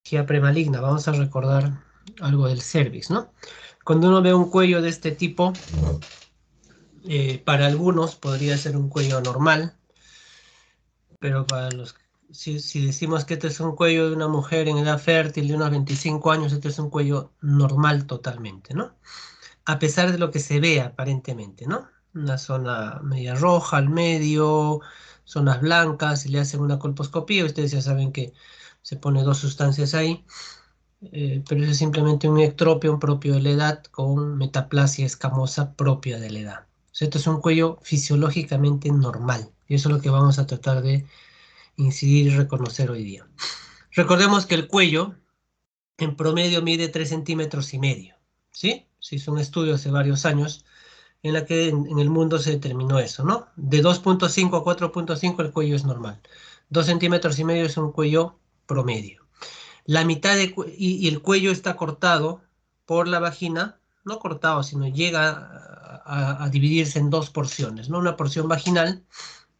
premaligna. Vamos a recordar algo del cervix, ¿no? Cuando uno ve un cuello de este tipo, para algunos podría ser un cuello normal, pero para los, si decimos que este es un cuello de una mujer en edad fértil de unos 25 años, este es un cuello normal totalmente, ¿no? A pesar de lo que se ve aparentemente, ¿no? Una zona media roja al medio, zonas blancas, si le hacen una colposcopía, ustedes ya saben que se pone dos sustancias ahí, pero eso es simplemente un ectropion propio de la edad con metaplasia escamosa propia de la edad. O sea, esto es un cuello fisiológicamente normal, y eso es lo que vamos a tratar de incidir y reconocer hoy día. Recordemos que el cuello en promedio mide 3,5 cm, ¿sí? Se hizo un estudio hace varios años en la que en el mundo se determinó eso, ¿no? De 2,5 a 4,5 el cuello es normal. 2,5 cm es un cuello promedio. La mitad y el cuello está cortado por la vagina, no cortado, sino llega a dividirse en dos porciones, ¿no? Una porción vaginal,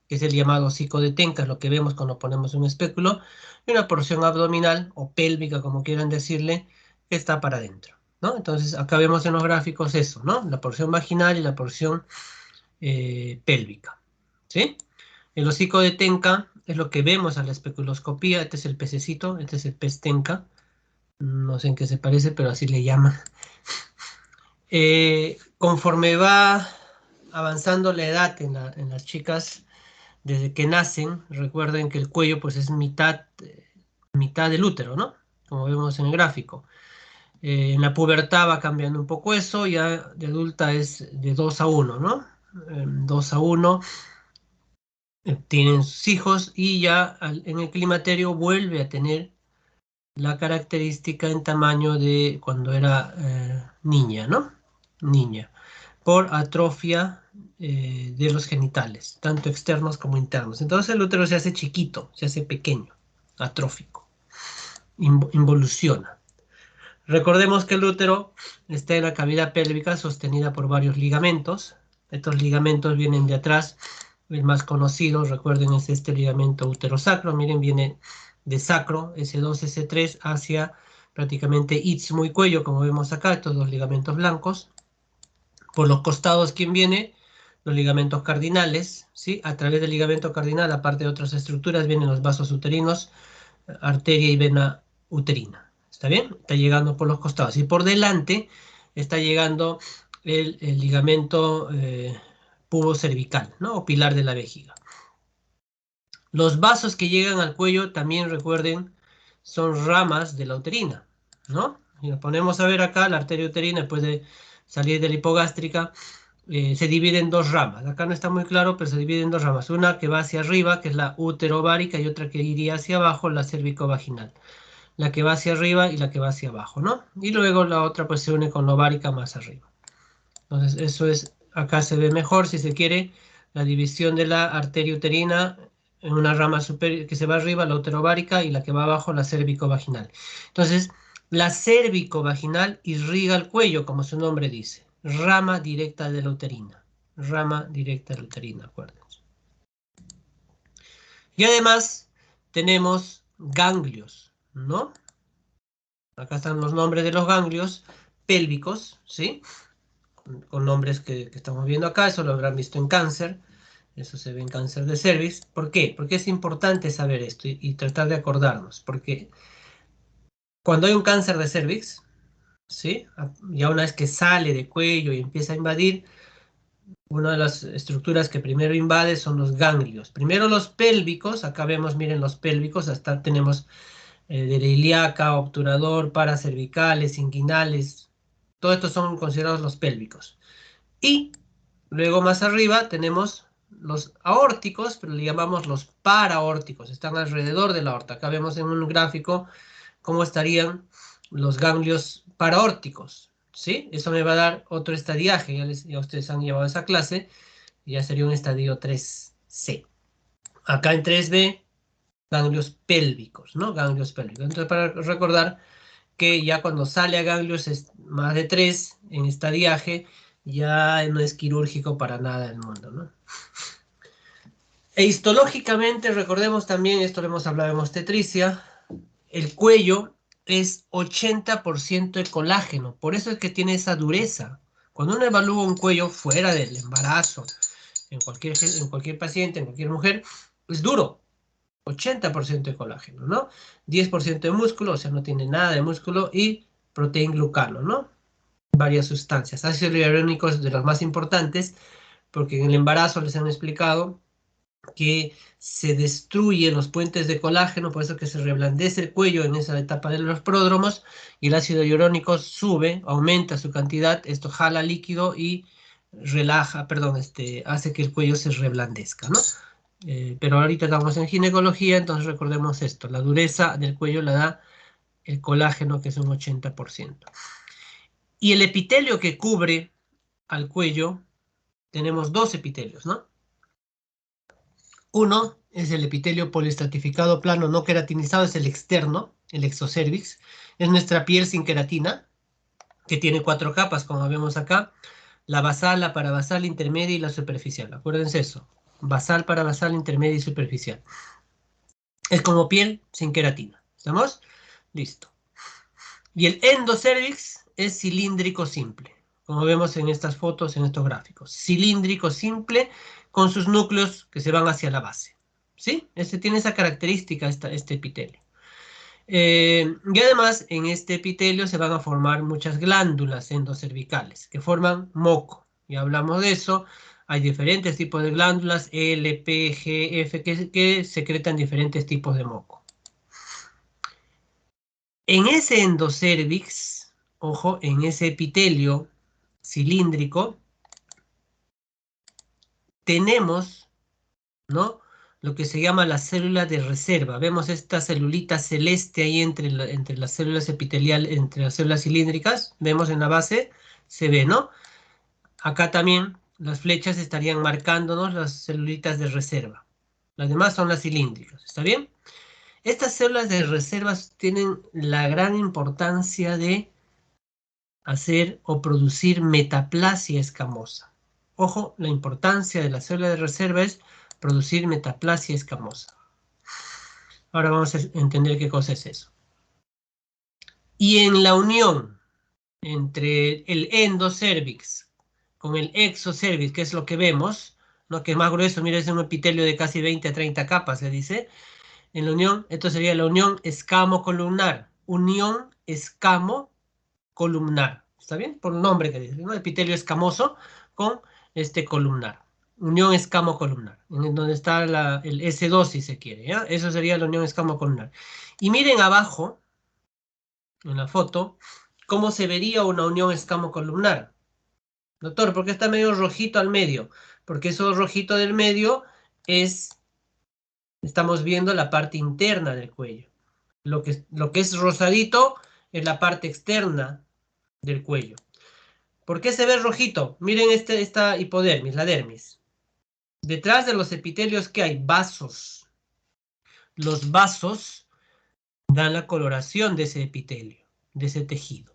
que es el llamado hocico de Tenca, es lo que vemos cuando ponemos un espéculo, y una porción abdominal o pélvica, como quieran decirle, que está para adentro, ¿no? Entonces, acá vemos en los gráficos eso, ¿no? La porción vaginal y la porción pélvica, ¿sí? El hocico de Tenca es lo que vemos a la especuloscopía. Este es el pececito, este es el pez Tenca. No sé en qué se parece, pero así le llaman. Conforme va avanzando la edad en las chicas, desde que nacen, recuerden que el cuello pues es mitad del útero, ¿no? Como vemos en el gráfico. En la pubertad va cambiando un poco eso, ya de adulta es de 2 a 1, ¿no? 2 a 1, tienen sus hijos y ya en el climaterio vuelve a tener la característica en tamaño de cuando era niña, ¿no? Niña, por atrofia de los genitales, tanto externos como internos. Entonces el útero se hace chiquito, se hace pequeño, atrófico, involuciona. Recordemos que el útero está en la cavidad pélvica sostenida por varios ligamentos. Estos ligamentos vienen de atrás. El más conocido, recuerden, es este ligamento uterosacro. Miren, viene de sacro, S2, S3, hacia prácticamente istmo y cuello, como vemos acá, estos dos ligamentos blancos. Por los costados, ¿quién viene? Los ligamentos cardinales, ¿sí? A través del ligamento cardinal, aparte de otras estructuras, vienen los vasos uterinos, arteria y vena uterina. ¿Está bien? Está llegando por los costados. Y por delante está llegando el ligamento pubocervical, ¿no? O pilar de la vejiga. Los vasos que llegan al cuello también, recuerden, son ramas de la uterina, ¿no? Si nos ponemos a ver acá, la arteria uterina, después de salir de la hipogástrica, se divide en dos ramas. Acá no está muy claro, pero se divide en dos ramas. Una que va hacia arriba, que es la útero-ovárica, y otra que iría hacia abajo, la cérvico-vaginal. La que va hacia arriba y la que va hacia abajo, ¿no? Y luego la otra pues se une con la ovárica más arriba. Entonces eso es, acá se ve mejor, si se quiere, la división de la arteria uterina en una rama superior que se va arriba, la uterovárica, y la que va abajo, la cérvico-vaginal. Entonces, la cérvico-vaginal irriga el cuello, como su nombre dice, rama directa de la uterina. Rama directa de la uterina, acuérdense. Y además tenemos ganglios, ¿no? Acá están los nombres de los ganglios pélvicos, ¿sí? Con nombres que estamos viendo acá, eso lo habrán visto en cáncer, eso se ve en cáncer de cervix. ¿Por qué? Porque es importante saber esto y tratar de acordarnos, porque cuando hay un cáncer de cervix, ¿sí? Ya una vez que sale de cuello y empieza a invadir, una de las estructuras que primero invade son los ganglios. Primero los pélvicos, acá vemos, miren los pélvicos, hasta tenemos de la ilíaca, obturador, paracervicales, inguinales, todos estos son considerados los pélvicos. Y luego más arriba tenemos los aórticos, pero le llamamos los paraórticos, están alrededor de la aorta. Acá vemos en un gráfico cómo estarían los ganglios paraórticos, ¿sí? Eso me va a dar otro estadiaje, ya ustedes han llevado esa clase, ya sería un estadio 3C. Acá en 3B, ganglios pélvicos, ¿no? Ganglios pélvicos. Entonces, para recordar que ya cuando sale a ganglios es más de 3 en estadiaje, ya no es quirúrgico para nada del mundo, ¿no? E histológicamente, recordemos también, esto lo hemos hablado en obstetricia, el cuello es 80% de colágeno. Por eso es que tiene esa dureza. Cuando uno evalúa un cuello fuera del embarazo, en cualquier paciente, en cualquier mujer, es duro. 80% de colágeno, ¿no? 10% de músculo, o sea, no tiene nada de músculo, y proteína-glucano, ¿no? Varias sustancias. Ácidos hialurónicos de los más importantes, porque en el embarazo les han explicado que se destruyen los puentes de colágeno, por eso que se reblandece el cuello en esa etapa de los pródromos, y el ácido hialurónico sube, aumenta su cantidad, esto jala líquido y relaja, perdón, hace que el cuello se reblandezca, ¿no? Pero ahorita estamos en ginecología, entonces recordemos esto, la dureza del cuello la da el colágeno, que es un 80%. Y el epitelio que cubre al cuello, tenemos dos epitelios, ¿no? Uno es el epitelio poliestratificado plano no queratinizado, es el externo, el exocervix. Es nuestra piel sin queratina, que tiene 4 capas, como vemos acá. La basal, la parabasal, intermedia y la superficial. Acuérdense eso. Basal, parabasal, intermedia y superficial. Es como piel sin queratina. ¿Estamos? Listo. Y el endocervix es cilíndrico simple, como vemos en estas fotos, en estos gráficos. Cilíndrico simple con sus núcleos que se van hacia la base. ¿Sí? Tiene esa característica este epitelio. Y además en este epitelio se van a formar muchas glándulas endocervicales que forman moco. Ya hablamos de eso. Hay diferentes tipos de glándulas, L, P, G, F, que secretan diferentes tipos de moco. En ese endocervix, ojo, en ese epitelio cilíndrico, tenemos, ¿no?, lo que se llama la célula de reserva. Vemos esta celulita celeste ahí entre las células epiteliales, entre las células cilíndricas. Vemos en la base, se ve, ¿no? Acá también las flechas estarían marcándonos las celulitas de reserva. Las demás son las cilíndricas, ¿está bien? Estas células de reserva tienen la gran importancia de hacer o producir metaplasia escamosa. Ojo, la importancia de la célula de reserva es producir metaplasia escamosa. Ahora vamos a entender qué cosa es eso. Y en la unión entre el endocervix con el exocervix, que es lo que vemos, ¿no?, que es más grueso, mira, es un epitelio de casi 20 a 30 capas, se dice. En la unión, esto sería la unión escamo-columnar. Unión escamo-columnar. ¿Está bien? Por el nombre que dice, ¿no? Epitelio escamoso con columnar. Unión escamo-columnar. En donde está el S2, si se quiere, ¿ya? Eso sería la unión escamo-columnar. Y miren abajo, en la foto, cómo se vería una unión escamo-columnar. Doctor, ¿por qué está medio rojito al medio? Porque eso rojito del medio estamos viendo la parte interna del cuello. Lo que es rosadito es la parte externa del cuello. ¿Por qué se ve rojito? Miren esta hipodermis, la dermis. Detrás de los epitelios, ¿qué hay? Vasos. Los vasos dan la coloración de ese epitelio, de ese tejido.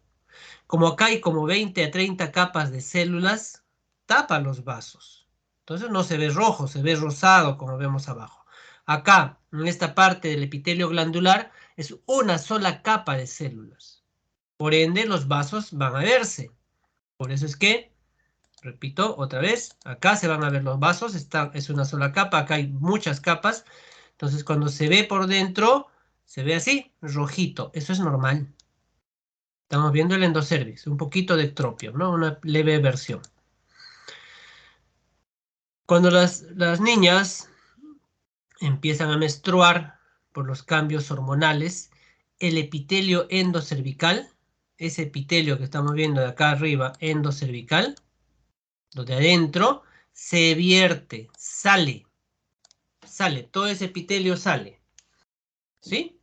Como acá hay como 20 a 30 capas de células, tapa los vasos. Entonces no se ve rojo, se ve rosado, como vemos abajo. Acá, en esta parte del epitelio glandular, es una sola capa de células. Por ende, los vasos van a verse. Por eso es que, repito otra vez, acá se van a ver los vasos, es una sola capa, acá hay muchas capas. Entonces, cuando se ve por dentro, se ve así, rojito. Eso es normal. Estamos viendo el endocervix, un poquito de ectropio, ¿no? Una leve versión. Cuando las niñas empiezan a menstruar por los cambios hormonales, el epitelio endocervical, ese epitelio que estamos viendo de acá arriba, endocervical, lo de adentro, se vierte, sale, todo ese epitelio sale, ¿sí?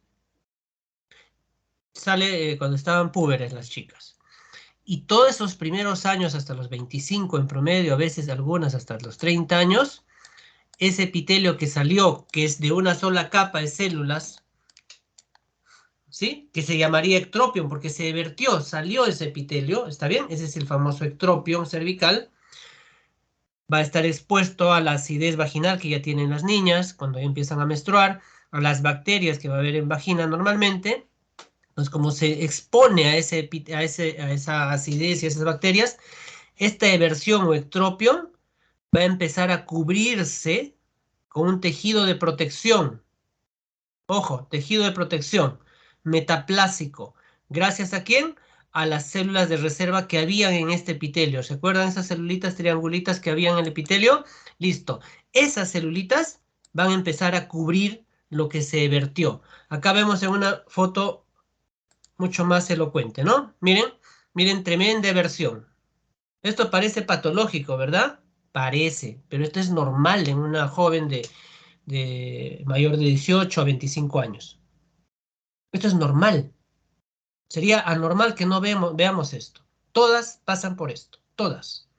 Sale cuando estaban púberes las chicas. Y todos esos primeros años, hasta los 25 en promedio, a veces algunas hasta los 30 años, ese epitelio que salió, que es de una sola capa de células, ¿sí?, que se llamaría ectropion porque se vertió, salió ese epitelio, ¿está bien? Ese es el famoso ectropion cervical. Va a estar expuesto a la acidez vaginal que ya tienen las niñas cuando ya empiezan a menstruar, a las bacterias que va a haber en vagina normalmente, Entonces, como se expone a esa acidez y a esas bacterias, esta eversión o ectropión va a empezar a cubrirse con un tejido de protección. Ojo, tejido de protección metaplásico. ¿Gracias a quién? A las células de reserva que habían en este epitelio. ¿Se acuerdan esas celulitas triangulitas que habían en el epitelio? Listo. Esas celulitas van a empezar a cubrir lo que se vertió. Acá vemos en una foto mucho más elocuente, ¿no? Miren, miren, tremenda versión. Esto parece patológico, ¿verdad? Parece, pero esto es normal en una joven de mayor de 18 a 25 años. Esto es normal. Sería anormal que no veamos esto. Todas pasan por esto, todas.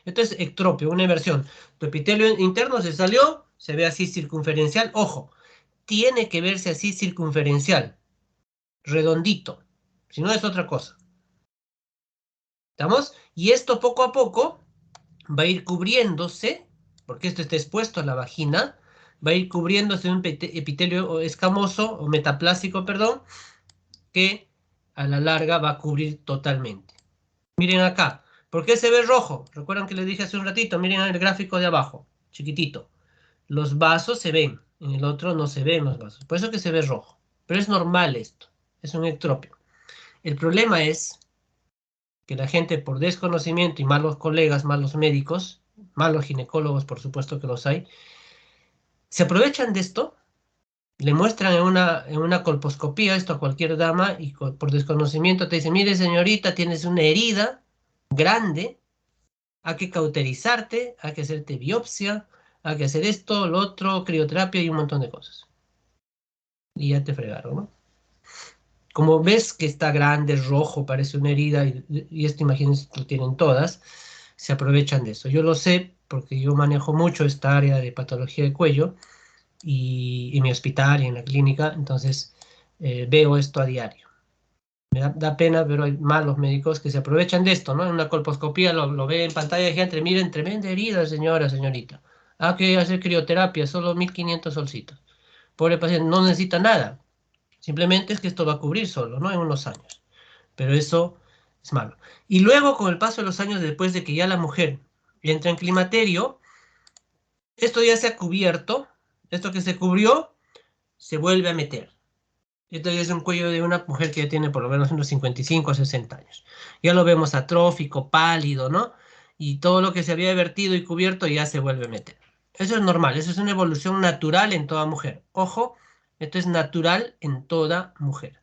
Esto es ectropio, una inversión. Tu epitelio interno se salió, se ve así circunferencial. Ojo, tiene que verse así circunferencial, redondito. Si no es otra cosa. ¿Estamos? Y esto poco a poco va a ir cubriéndose, porque esto está expuesto a la vagina, va a ir cubriéndose de un epitelio escamoso o metaplásico, perdón, que a la larga va a cubrir totalmente. Miren acá, ¿por qué se ve rojo? Recuerdan que les dije hace un ratito, miren el gráfico de abajo, chiquitito. Los vasos se ven, en el otro no se ven los vasos, por eso es que se ve rojo. Pero es normal esto, es un ectropio. El problema es que la gente por desconocimiento y malos colegas, malos médicos, malos ginecólogos, por supuesto que los hay, se aprovechan de esto, le muestran en una colposcopía esto a cualquier dama y por desconocimiento te dicen, mire señorita, tienes una herida grande, hay que cauterizarte, hay que hacerte biopsia, hay que hacer esto, lo otro, crioterapia y un montón de cosas. Y ya te fregaron, ¿no? Como ves que está grande, rojo, parece una herida, y esto imagínense que lo tienen todas, se aprovechan de eso. Yo lo sé porque yo manejo mucho esta área de patología de cuello y en mi hospital y en la clínica, entonces veo esto a diario. Me da pena, pero hay malos médicos que se aprovechan de esto, ¿no? En una colposcopía lo ve en pantalla de gente, miren, tremenda herida, señora, señorita. Ah, que hacer crioterapia, solo 1.500 solcitos. Pobre paciente, no necesita nada. Simplemente es que esto va a cubrir solo, ¿no? En unos años. Pero eso es malo. Y luego, con el paso de los años, después de que ya la mujer entra en climaterio, esto ya se ha cubierto, esto que se cubrió, se vuelve a meter. Esto ya es un cuello de una mujer que ya tiene por lo menos unos 55 a 60 años. Ya lo vemos atrófico, pálido, ¿no? Y todo lo que se había vertido y cubierto ya se vuelve a meter. Eso es normal, eso es una evolución natural en toda mujer. Ojo, esto es natural en toda mujer.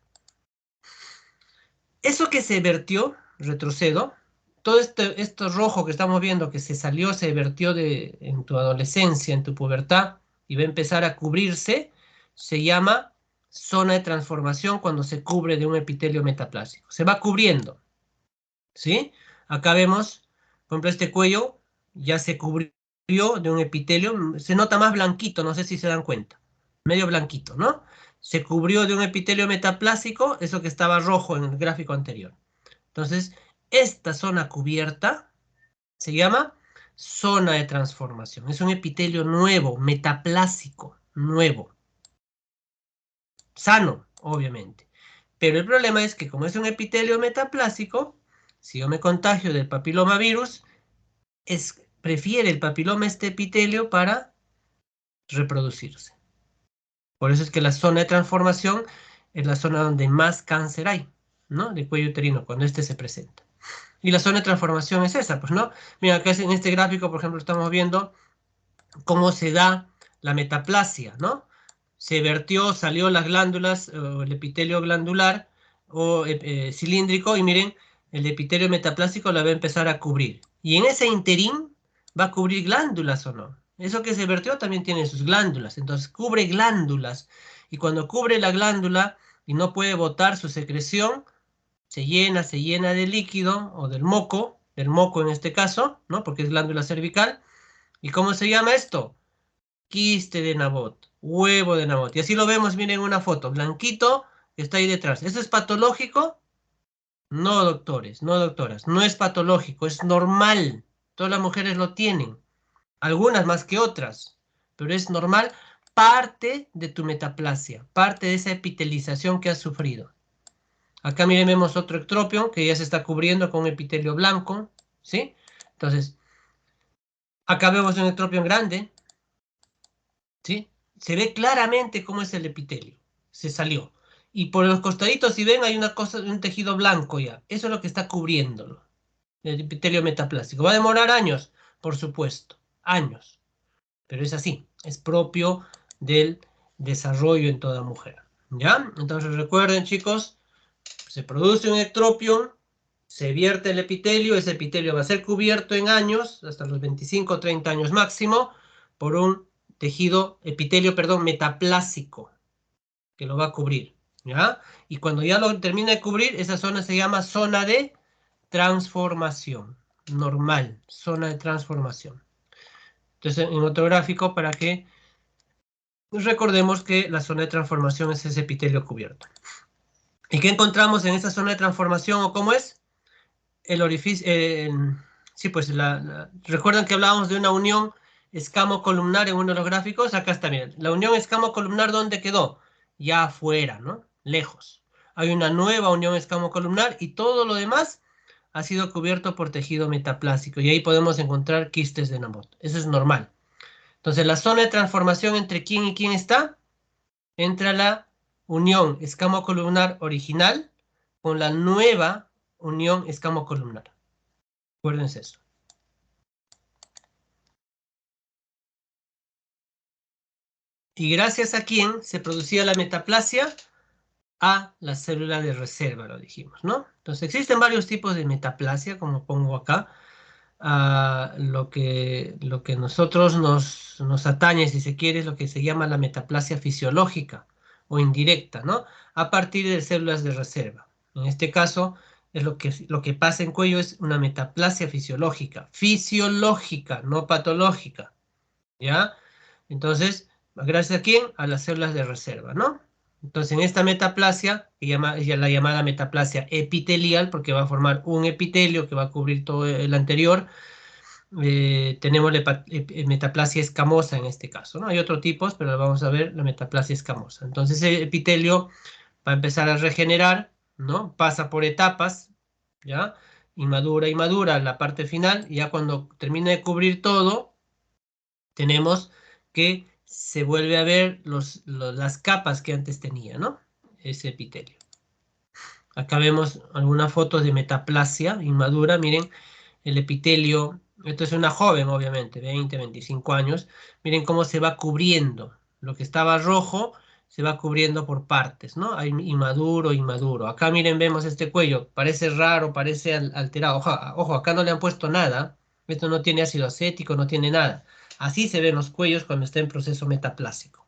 Eso que se vertió, retrocedo, todo esto rojo que estamos viendo que se salió, se vertió en tu adolescencia, en tu pubertad, y va a empezar a cubrirse, se llama zona de transformación cuando se cubre de un epitelio metaplásico. Se va cubriendo, ¿sí? Acá vemos, por ejemplo, este cuello ya se cubrió de un epitelio, se nota más blanquito, no sé si se dan cuenta, medio blanquito, ¿no? Se cubrió de un epitelio metaplásico, eso que estaba rojo en el gráfico anterior. Entonces, esta zona cubierta se llama zona de transformación. Es un epitelio nuevo, metaplásico, nuevo, sano, obviamente. Pero el problema es que como es un epitelio metaplásico, si yo me contagio del papilomavirus, prefiere el papiloma este epitelio para reproducirse. Por eso es que la zona de transformación es la zona donde más cáncer hay, ¿no? De cuello uterino, cuando este se presenta. Y la zona de transformación es esa, pues, ¿no? Mira, acá en este gráfico, por ejemplo, estamos viendo cómo se da la metaplasia, ¿no? Se vertió, salió las glándulas, el epitelio glandular o cilíndrico, y miren, el epitelio metaplásico la va a empezar a cubrir. Y en ese interín va a cubrir glándulas o no. Eso que se vertió también tiene sus glándulas, entonces cubre glándulas. Y cuando cubre la glándula y no puede botar su secreción, se llena de líquido o del moco en este caso, ¿no? Porque es glándula cervical. ¿Y cómo se llama esto? Quiste de Nabot, huevo de Nabot. Y así lo vemos, miren una foto, blanquito, que está ahí detrás. ¿Eso es patológico? No, doctores, no, doctoras. No es patológico, es normal. Todas las mujeres lo tienen, algunas más que otras, pero es normal, parte de tu metaplasia, parte de esa epitelización que has sufrido. Acá miren, vemos otro ectropio que ya se está cubriendo con epitelio blanco, ¿sí? Entonces, acá vemos un ectropio grande, ¿sí? Se ve claramente cómo es el epitelio. Se salió. Y por los costaditos, si ven, hay una cosa, un tejido blanco ya. Eso es lo que está cubriéndolo. El epitelio metaplástico. ¿Va a demorar años? Por supuesto. Años. Pero es así. Es propio del desarrollo en toda mujer. ¿Ya? Entonces recuerden, chicos, se produce un ectropio, se vierte el epitelio, ese epitelio va a ser cubierto en años, hasta los 25 o 30 años máximo, por un tejido, epitelio, perdón, metaplásico, que lo va a cubrir, ¿ya? Y cuando ya lo termina de cubrir, esa zona se llama zona de transformación, normal, zona de transformación. Entonces, en otro gráfico, para que recordemos que la zona de transformación es ese epitelio cubierto. ¿Y qué encontramos en esa zona de transformación o cómo es? El orificio, sí, pues recuerdan que hablábamos de una unión escamo-columnar en uno de los gráficos. Acá está bien. La unión escamo-columnar, ¿dónde quedó? Ya afuera, ¿no? Lejos. Hay una nueva unión escamo-columnar y todo lo demás ha sido cubierto por tejido metaplástico. Y ahí podemos encontrar quistes de Nabot. Eso es normal. Entonces, la zona de transformación entre quién y quién está, entre la unión escamo-columnar original con la nueva unión escamo-columnar. Acuérdense eso. ¿Y gracias a quién se producía la metaplasia? A la célula de reserva, lo dijimos, ¿no? Entonces existen varios tipos de metaplasia, como pongo acá. Lo que nosotros nos atañe, si se quiere, es lo que se llama la metaplasia fisiológica o indirecta, ¿no? A partir de células de reserva. En este caso, es lo que pasa en cuello es una metaplasia fisiológica, no patológica, ¿ya? Entonces, gracias a quién? A las células de reserva, ¿no? Entonces, en esta metaplasia, la llamada metaplasia epitelial, porque va a formar un epitelio que va a cubrir todo el anterior, tenemos la metaplasia escamosa en este caso, ¿no? Hay otros tipos, pero vamos a ver la metaplasia escamosa. Entonces, el epitelio va a empezar a regenerar, ¿no? Pasa por etapas, ¿ya? Inmadura, la parte final, y ya cuando termina de cubrir todo, tenemos que se vuelve a ver las capas que antes tenía, ¿no? Ese epitelio. Acá vemos algunas fotos de metaplasia inmadura. Miren, el epitelio, esto es una joven, obviamente, 20, 25 años. Miren cómo se va cubriendo. Lo que estaba rojo se va cubriendo por partes, ¿no? Hay inmaduro. Acá miren, vemos este cuello. Parece raro, parece alterado. Ojo, acá no le han puesto nada. Esto no tiene ácido acético, no tiene nada. Así se ven los cuellos cuando está en proceso metaplásico.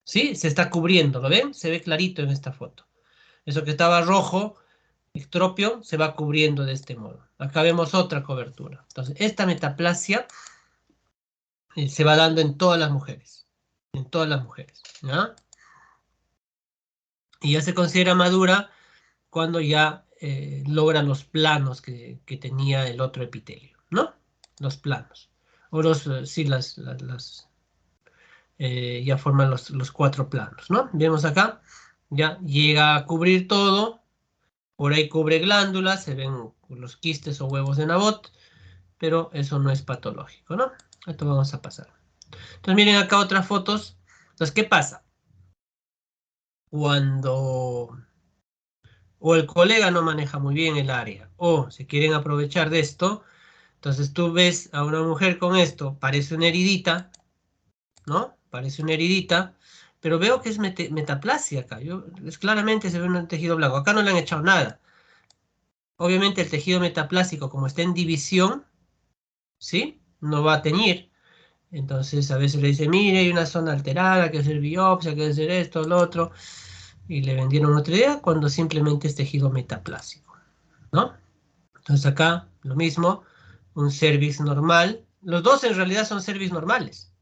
¿Sí? Se está cubriendo, ¿lo ven? Se ve clarito en esta foto. Eso que estaba rojo, ectropio, se va cubriendo de este modo. Acá vemos otra cobertura. Entonces, esta metaplasia se va dando en todas las mujeres. En todas las mujeres. ¿Ya? Y ya se considera madura cuando ya logra los planos que tenía el otro epitelio, ¿no? Los planos. O sí, ya forman los cuatro planos, ¿no? Vemos acá, ya llega a cubrir todo, por ahí cubre glándulas, se ven los quistes o huevos de Nabot, pero eso no es patológico, ¿no? Esto vamos a pasar. Entonces miren acá otras fotos. Entonces, ¿qué pasa? Cuando o el colega no maneja muy bien el área, o se quieren aprovechar de esto, entonces tú ves a una mujer con esto, parece una heridita, ¿no? Parece una heridita, pero veo que es metaplasia acá. Claramente se ve un tejido blanco. Acá no le han echado nada. Obviamente el tejido metaplásico, como está en división, ¿sí? No va a teñir. Entonces a veces le dice, mire, hay una zona alterada, hay que hacer biopsia, hay que hacer esto, lo otro. Y le vendieron otra idea cuando simplemente es tejido metaplásico, ¿no? Entonces acá lo mismo, un cervix normal. Los dos en realidad son cervix normales.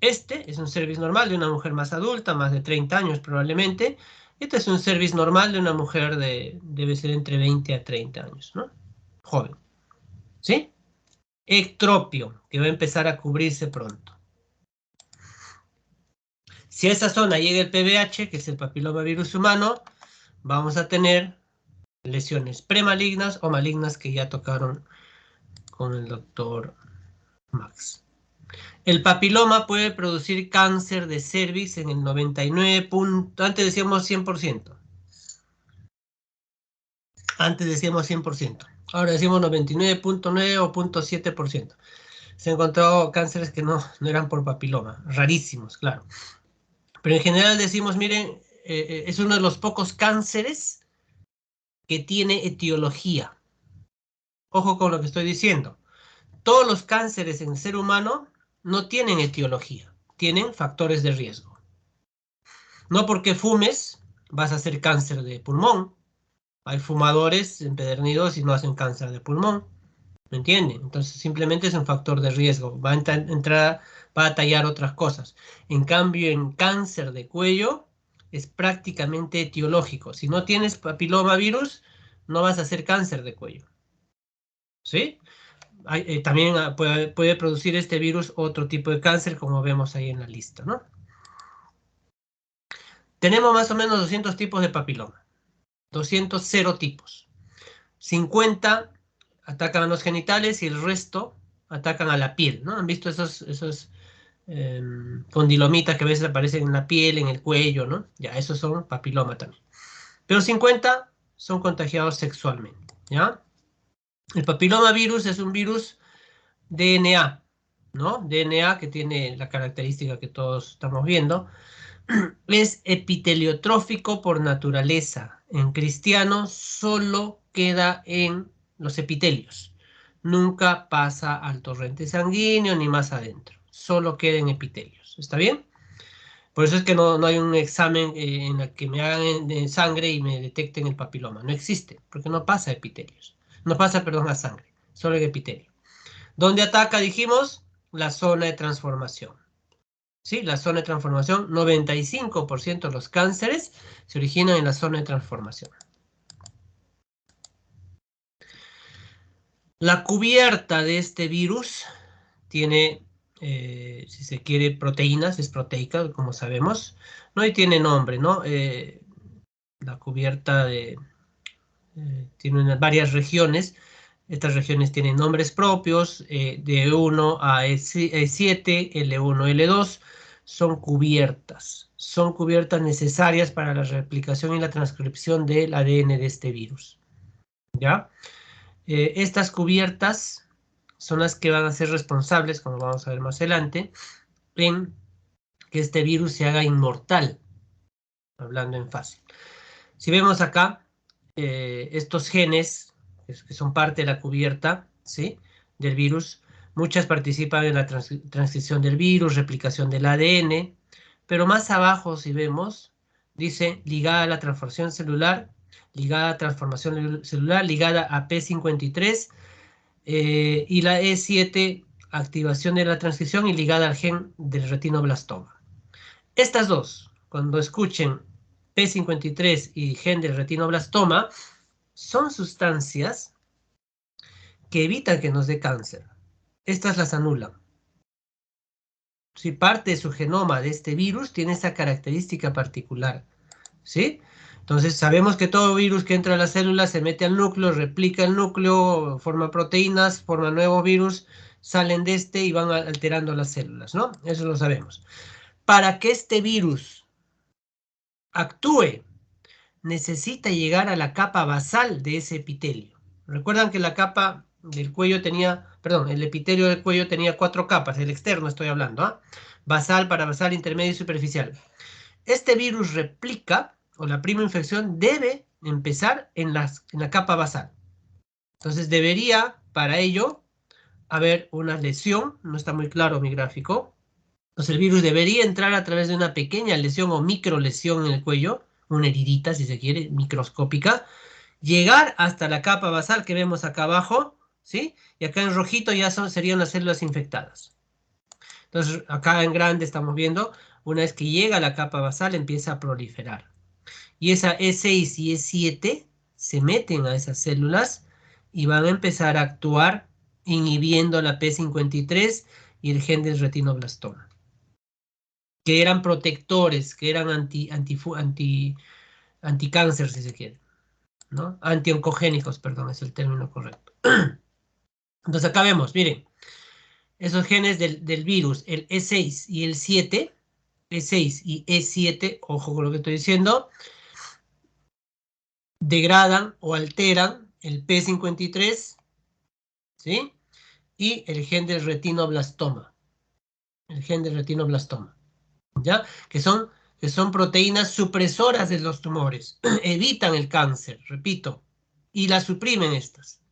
Este es un cervix normal de una mujer más adulta, más de 30 años probablemente. Este es un cervix normal de una mujer debe ser entre 20 a 30 años, ¿no? Joven. ¿Sí? Ectropio, que va a empezar a cubrirse pronto. Si a esa zona llega el PBH, que es el papilomavirus humano, vamos a tener lesiones premalignas o malignas que ya tocaron con el doctor Max. El papiloma puede producir cáncer de cervix en el 99 antes decíamos 100%. Antes decíamos 100%. Ahora decimos 99.9 o 0.7%. Se han encontrado cánceres que no eran por papiloma. Rarísimos, claro. Pero en general decimos, miren, es uno de los pocos cánceres que tiene etiología. Ojo con lo que estoy diciendo. Todos los cánceres en el ser humano no tienen etiología. Tienen factores de riesgo. No porque fumes vas a hacer cáncer de pulmón. Hay fumadores empedernidos y no hacen cáncer de pulmón. ¿Me entienden? Entonces simplemente es un factor de riesgo. Va a tallar otras cosas. En cambio, en cáncer de cuello es prácticamente etiológico. Si no tienes papilomavirus, no vas a hacer cáncer de cuello. ¿Sí? También puede producir este virus otro tipo de cáncer, como vemos ahí en la lista, ¿no? Tenemos más o menos 200 tipos de papiloma. 200 serotipos. 50 atacan a los genitales y el resto atacan a la piel, ¿no? ¿Han visto esos condilomitas que a veces aparecen en la piel, en el cuello, ¿no? Ya, esos son papiloma también. Pero 50 son contagiados sexualmente, ¿ya? El papilomavirus es un virus DNA, ¿no? DNA que tiene la característica que todos estamos viendo. Es epiteliotrófico por naturaleza. En cristiano solo queda en los epitelios. Nunca pasa al torrente sanguíneo ni más adentro. Solo queda en epitelios. ¿Está bien? Por eso es que no hay un examen en el que me hagan de sangre y me detecten el papiloma. No existe, porque no pasa a epitelios. No pasa, perdón, a sangre. Solo en epitelio. ¿Dónde ataca, dijimos? La zona de transformación. ¿Sí? La zona de transformación, 95% de los cánceres se originan en la zona de transformación. La cubierta de este virus tiene, si se quiere, proteínas, es proteica, como sabemos, ¿no? Y tiene nombre, ¿no? La cubierta tiene varias regiones. Estas regiones tienen nombres propios, de 1 a E7, L1, L2, son cubiertas. Son cubiertas necesarias para la replicación y la transcripción del ADN de este virus. ¿Ya? Estas cubiertas son las que van a ser responsables, como vamos a ver más adelante, en que este virus se haga inmortal, hablando en fácil. Si vemos acá, estos genes que son parte de la cubierta, ¿sí?, del virus, muchas participan en la transcripción del virus, replicación del ADN, pero más abajo, si vemos, dice ligada a la transformación celular, ligada a transformación celular, ligada a P53, y la E7, activación de la transcripción y ligada al gen del retinoblastoma. Estas dos, cuando escuchen P53 y gen del retinoblastoma, son sustancias que evitan que nos dé cáncer. Estas las anulan. Si parte de su genoma de este virus tiene esa característica particular, ¿sí? Entonces sabemos que todo virus que entra a las células se mete al núcleo, replica el núcleo, forma proteínas, forma nuevos virus, salen de este y van alterando las células, ¿no? Eso lo sabemos. Para que este virus actúe, necesita llegar a la capa basal de ese epitelio. Recuerdan que la capa del cuello tenía, perdón, el epitelio del cuello tenía 4 capas, el externo estoy hablando, ¿ah? Basal, parabasal, intermedio y superficial. Este virus replica, o la prima infección debe empezar en la capa basal. Entonces debería, para ello, haber una lesión, no está muy claro mi gráfico. Entonces el virus debería entrar a través de una pequeña lesión o microlesión en el cuello, una heridita si se quiere, microscópica, llegar hasta la capa basal que vemos acá abajo, ¿sí? Y acá en rojito ya serían las células infectadas. Entonces acá en grande estamos viendo, una vez que llega a la capa basal empieza a proliferar. Y esa E6 y E7 se meten a esas células y van a empezar a actuar inhibiendo la P53 y el gen del retinoblastoma, que eran protectores, que eran Anticáncer, si se quiere, ¿no? Antioncogénicos, perdón, es el término correcto. Entonces acá vemos, miren, esos genes del virus, el E6 y el 7, E6 y E7, ojo con lo que estoy diciendo, degradan o alteran el P53, ¿sí? Y el gen del retinoblastoma, el gen del retinoblastoma, ¿ya? Que son proteínas supresoras de los tumores, evitan el cáncer, repito, y las suprimen estas.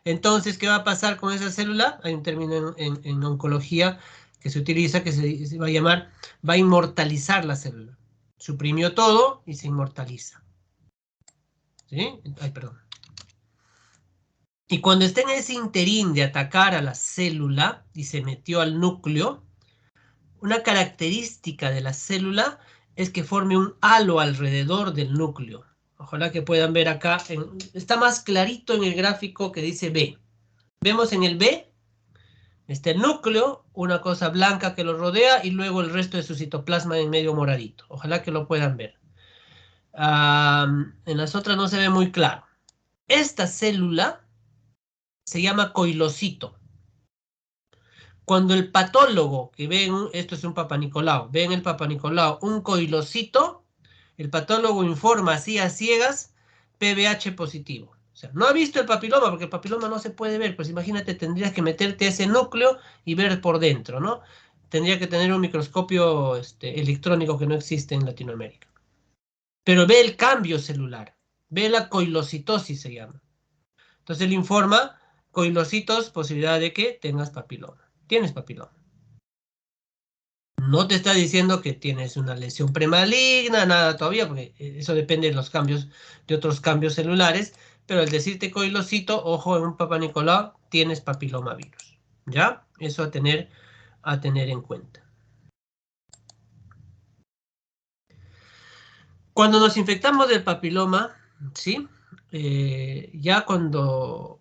Entonces, ¿qué va a pasar con esa célula? Hay un término en oncología que se utiliza que se va a llamar, va a inmortalizar la célula. Suprimió todo y se inmortaliza. ¿Sí? Ay, perdón. Y cuando esté en ese interín de atacar a la célula y se metió al núcleo, una característica de la célula es que forme un halo alrededor del núcleo. Ojalá que puedan ver acá, está más clarito en el gráfico que dice B. Vemos en el B, está el núcleo, una cosa blanca que lo rodea y luego el resto de su citoplasma en medio moradito. Ojalá que lo puedan ver. En las otras no se ve muy claro. Esta célula se llama coilocito. Cuando el patólogo que ve, esto es un Papanicolau, ve en el Papanicolau un coilocito, el patólogo informa así a ciegas, PBH positivo. O sea, no ha visto el papiloma, porque el papiloma no se puede ver, pues imagínate, tendrías que meterte a ese núcleo y ver por dentro, ¿no? Tendría que tener un microscopio electrónico que no existe en Latinoamérica. Pero ve el cambio celular, ve la coilocitosis se llama. Entonces le informa, coilocitos, posibilidad de que tengas papiloma. Tienes papiloma. No te está diciendo que tienes una lesión premaligna, nada todavía, porque eso depende de los cambios, de otros cambios celulares, pero al decirte coilocito, ojo, en un Papá Nicolau tienes papilomavirus, ¿ya? Eso a tener en cuenta. Cuando nos infectamos del papiloma, ¿sí? Ya cuando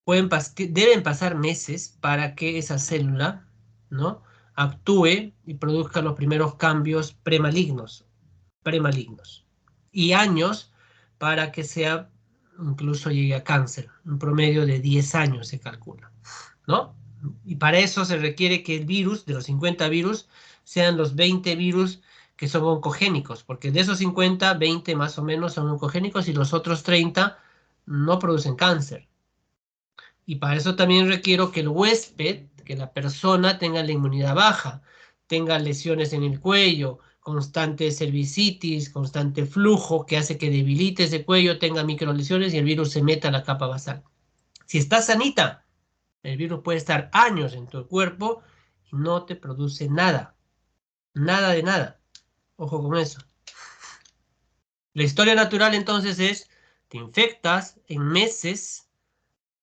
deben pasar meses para que esa célula, ¿no? Actúe y produzca los primeros cambios premalignos. Y años para que sea, incluso llegue a cáncer, un promedio de 10 años se calcula, ¿no? Y para eso se requiere que el virus, de los 50 virus, sean los 20 virus que son oncogénicos, porque de esos 50, 20 más o menos son oncogénicos y los otros 30 no producen cáncer. Y para eso también requiero que el huésped, que la persona tenga la inmunidad baja, tenga lesiones en el cuello, constante cervicitis, constante flujo que hace que debilite ese cuello, tenga microlesiones y el virus se meta a la capa basal. Si está sanita, el virus puede estar años en tu cuerpo y no te produce nada. Nada de nada. Ojo con eso. La historia natural entonces es, te infectas en meses,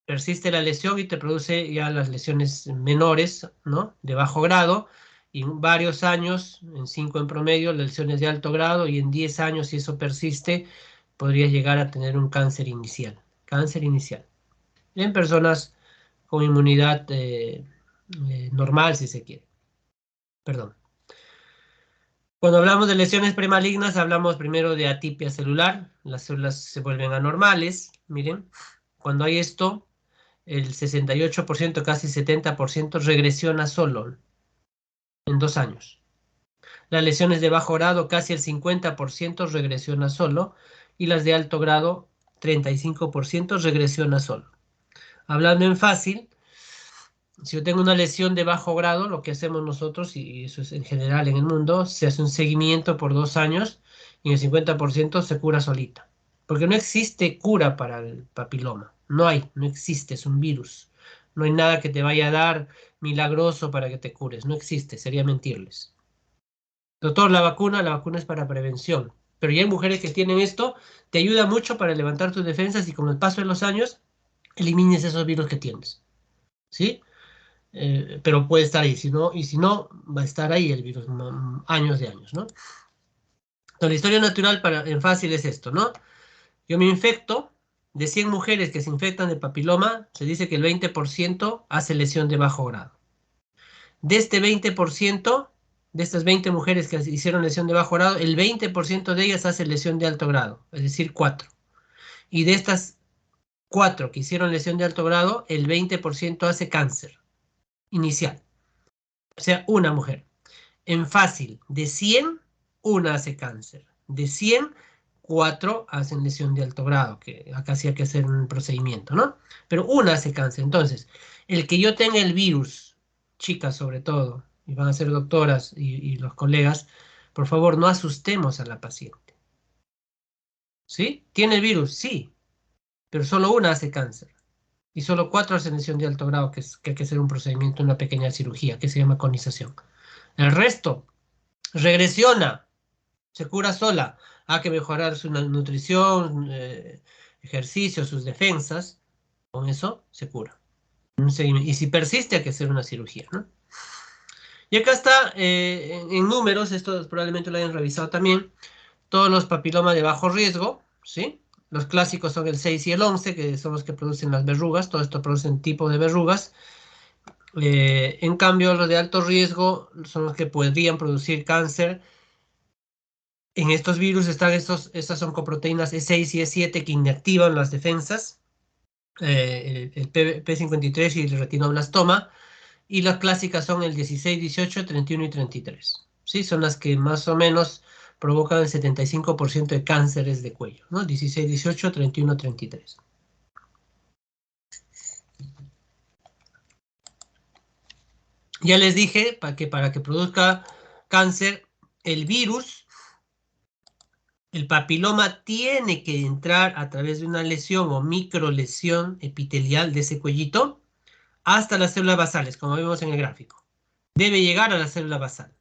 persiste la lesión y te produce ya las lesiones menores, ¿no? De bajo grado, y en varios años, en 5 en promedio, lesiones de alto grado, y en 10 años, si eso persiste, podrías llegar a tener un cáncer inicial. Cáncer inicial. En personas con inmunidad normal, si se quiere. Perdón. Cuando hablamos de lesiones premalignas, hablamos primero de atipia celular. Las células se vuelven anormales. Miren, cuando hay esto, el 68%, casi 70% regresiona solo en 2 años. Las lesiones de bajo grado, casi el 50% regresiona solo, y las de alto grado, 35% regresiona solo. Hablando en fácil, si yo tengo una lesión de bajo grado, lo que hacemos nosotros, y eso es en general en el mundo, se hace un seguimiento por 2 años y el 50% se cura solita. Porque no existe cura para el papiloma. No existe, es un virus. No hay nada que te vaya a dar milagroso para que te cures. No existe, sería mentirles. Doctor, la vacuna es para prevención. Pero ya hay mujeres que tienen esto, te ayuda mucho para levantar tus defensas y con el paso de los años elimines esos virus que tienes. ¿Sí? Pero puede estar ahí, y si no, va a estar ahí el virus años de años, ¿no? Entonces, la historia natural en fácil es esto, ¿no? Yo me infecto, de 100 mujeres que se infectan de papiloma, se dice que el 20% hace lesión de bajo grado. De este 20%, de estas 20 mujeres que hicieron lesión de bajo grado, el 20% de ellas hace lesión de alto grado, es decir, 4. Y de estas 4 que hicieron lesión de alto grado, el 20% hace cáncer inicial. O sea, una mujer. En fácil, de 100, una hace cáncer. De 100, 4 hacen lesión de alto grado, que acá sí hay que hacer un procedimiento, ¿no? Pero una hace cáncer. Entonces, el que yo tenga el virus, chicas sobre todo, y van a ser doctoras y los colegas, por favor, no asustemos a la paciente. ¿Sí? ¿Tiene el virus? Sí, pero solo una hace cáncer. Y solo 4 hacen lesión de alto grado, que hay que hacer un procedimiento, una pequeña cirugía, que se llama conización. El resto regresiona, se cura sola. Hay que mejorar su nutrición, ejercicio, sus defensas. Con eso se cura. Y si persiste, hay que hacer una cirugía, ¿no? Y acá está, en números, esto probablemente lo hayan revisado también, todos los papilomas de bajo riesgo, ¿sí? Los clásicos son el 6 y el 11, que son los que producen las verrugas. Todo esto producen tipo de verrugas. En cambio, los de alto riesgo son los que podrían producir cáncer. En estos virus están estas oncoproteínas E6 y E7 que inactivan las defensas, el P53 y el retinoblastoma, y las clásicas son el 16, 18, 31 y 33. ¿Sí? Son las que más o menos provocan el 75% de cánceres de cuello, ¿no? 16, 18, 31, 33. Ya les dije para que produzca cáncer, el virus, el papiloma tiene que entrar a través de una lesión o microlesión epitelial de ese cuellito hasta las células basales, como vemos en el gráfico. Debe llegar a la célula basal.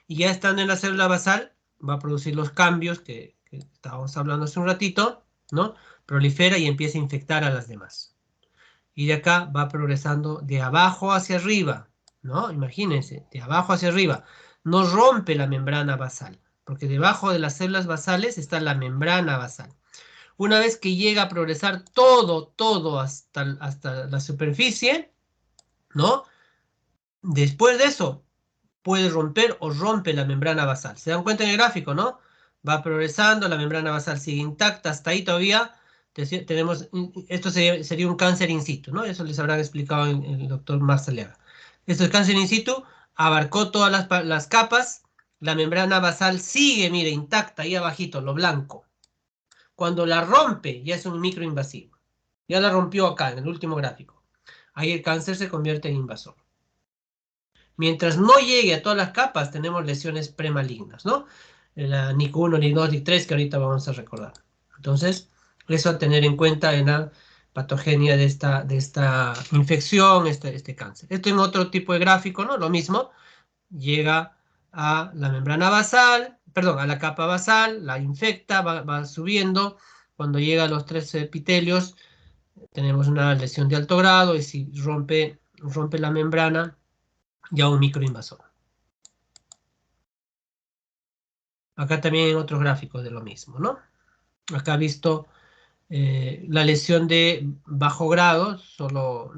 Y ya estando en la célula basal, va a producir los cambios que estábamos hablando hace un ratito, ¿no? Prolifera y empieza a infectar a las demás. Y de acá va progresando de abajo hacia arriba, ¿no? Imagínense, de abajo hacia arriba. No rompe la membrana basal, porque debajo de las células basales está la membrana basal. Una vez que llega a progresar todo hasta la superficie, ¿no? Después de eso, puede romper o rompe la membrana basal. ¿Se dan cuenta en el gráfico, no? Va progresando, la membrana basal sigue intacta, hasta ahí todavía tenemos, esto sería un cáncer in situ, ¿no? Eso les habrán explicado el doctor Marzaleaga. Esto es cáncer in situ, abarcó todas las capas, la membrana basal sigue, mire, intacta, ahí abajito, lo blanco. Cuando la rompe, ya es un microinvasivo. Ya la rompió acá, en el último gráfico. Ahí el cáncer se convierte en invasor. Mientras no llegue a todas las capas, tenemos lesiones premalignas, ¿no? La NIC1, NIC2, NIC3, que ahorita vamos a recordar. Entonces, eso a tener en cuenta en la patogenia de esta infección, este cáncer. Esto en otro tipo de gráfico, ¿no? Lo mismo, llega a la membrana basal, perdón, a la capa basal, la infecta, va subiendo. Cuando llega a los 3 epitelios, tenemos una lesión de alto grado y si rompe la membrana, ya un microinvasor. Acá también en otros gráficos de lo mismo, ¿no? Acá visto la lesión de bajo grado, solo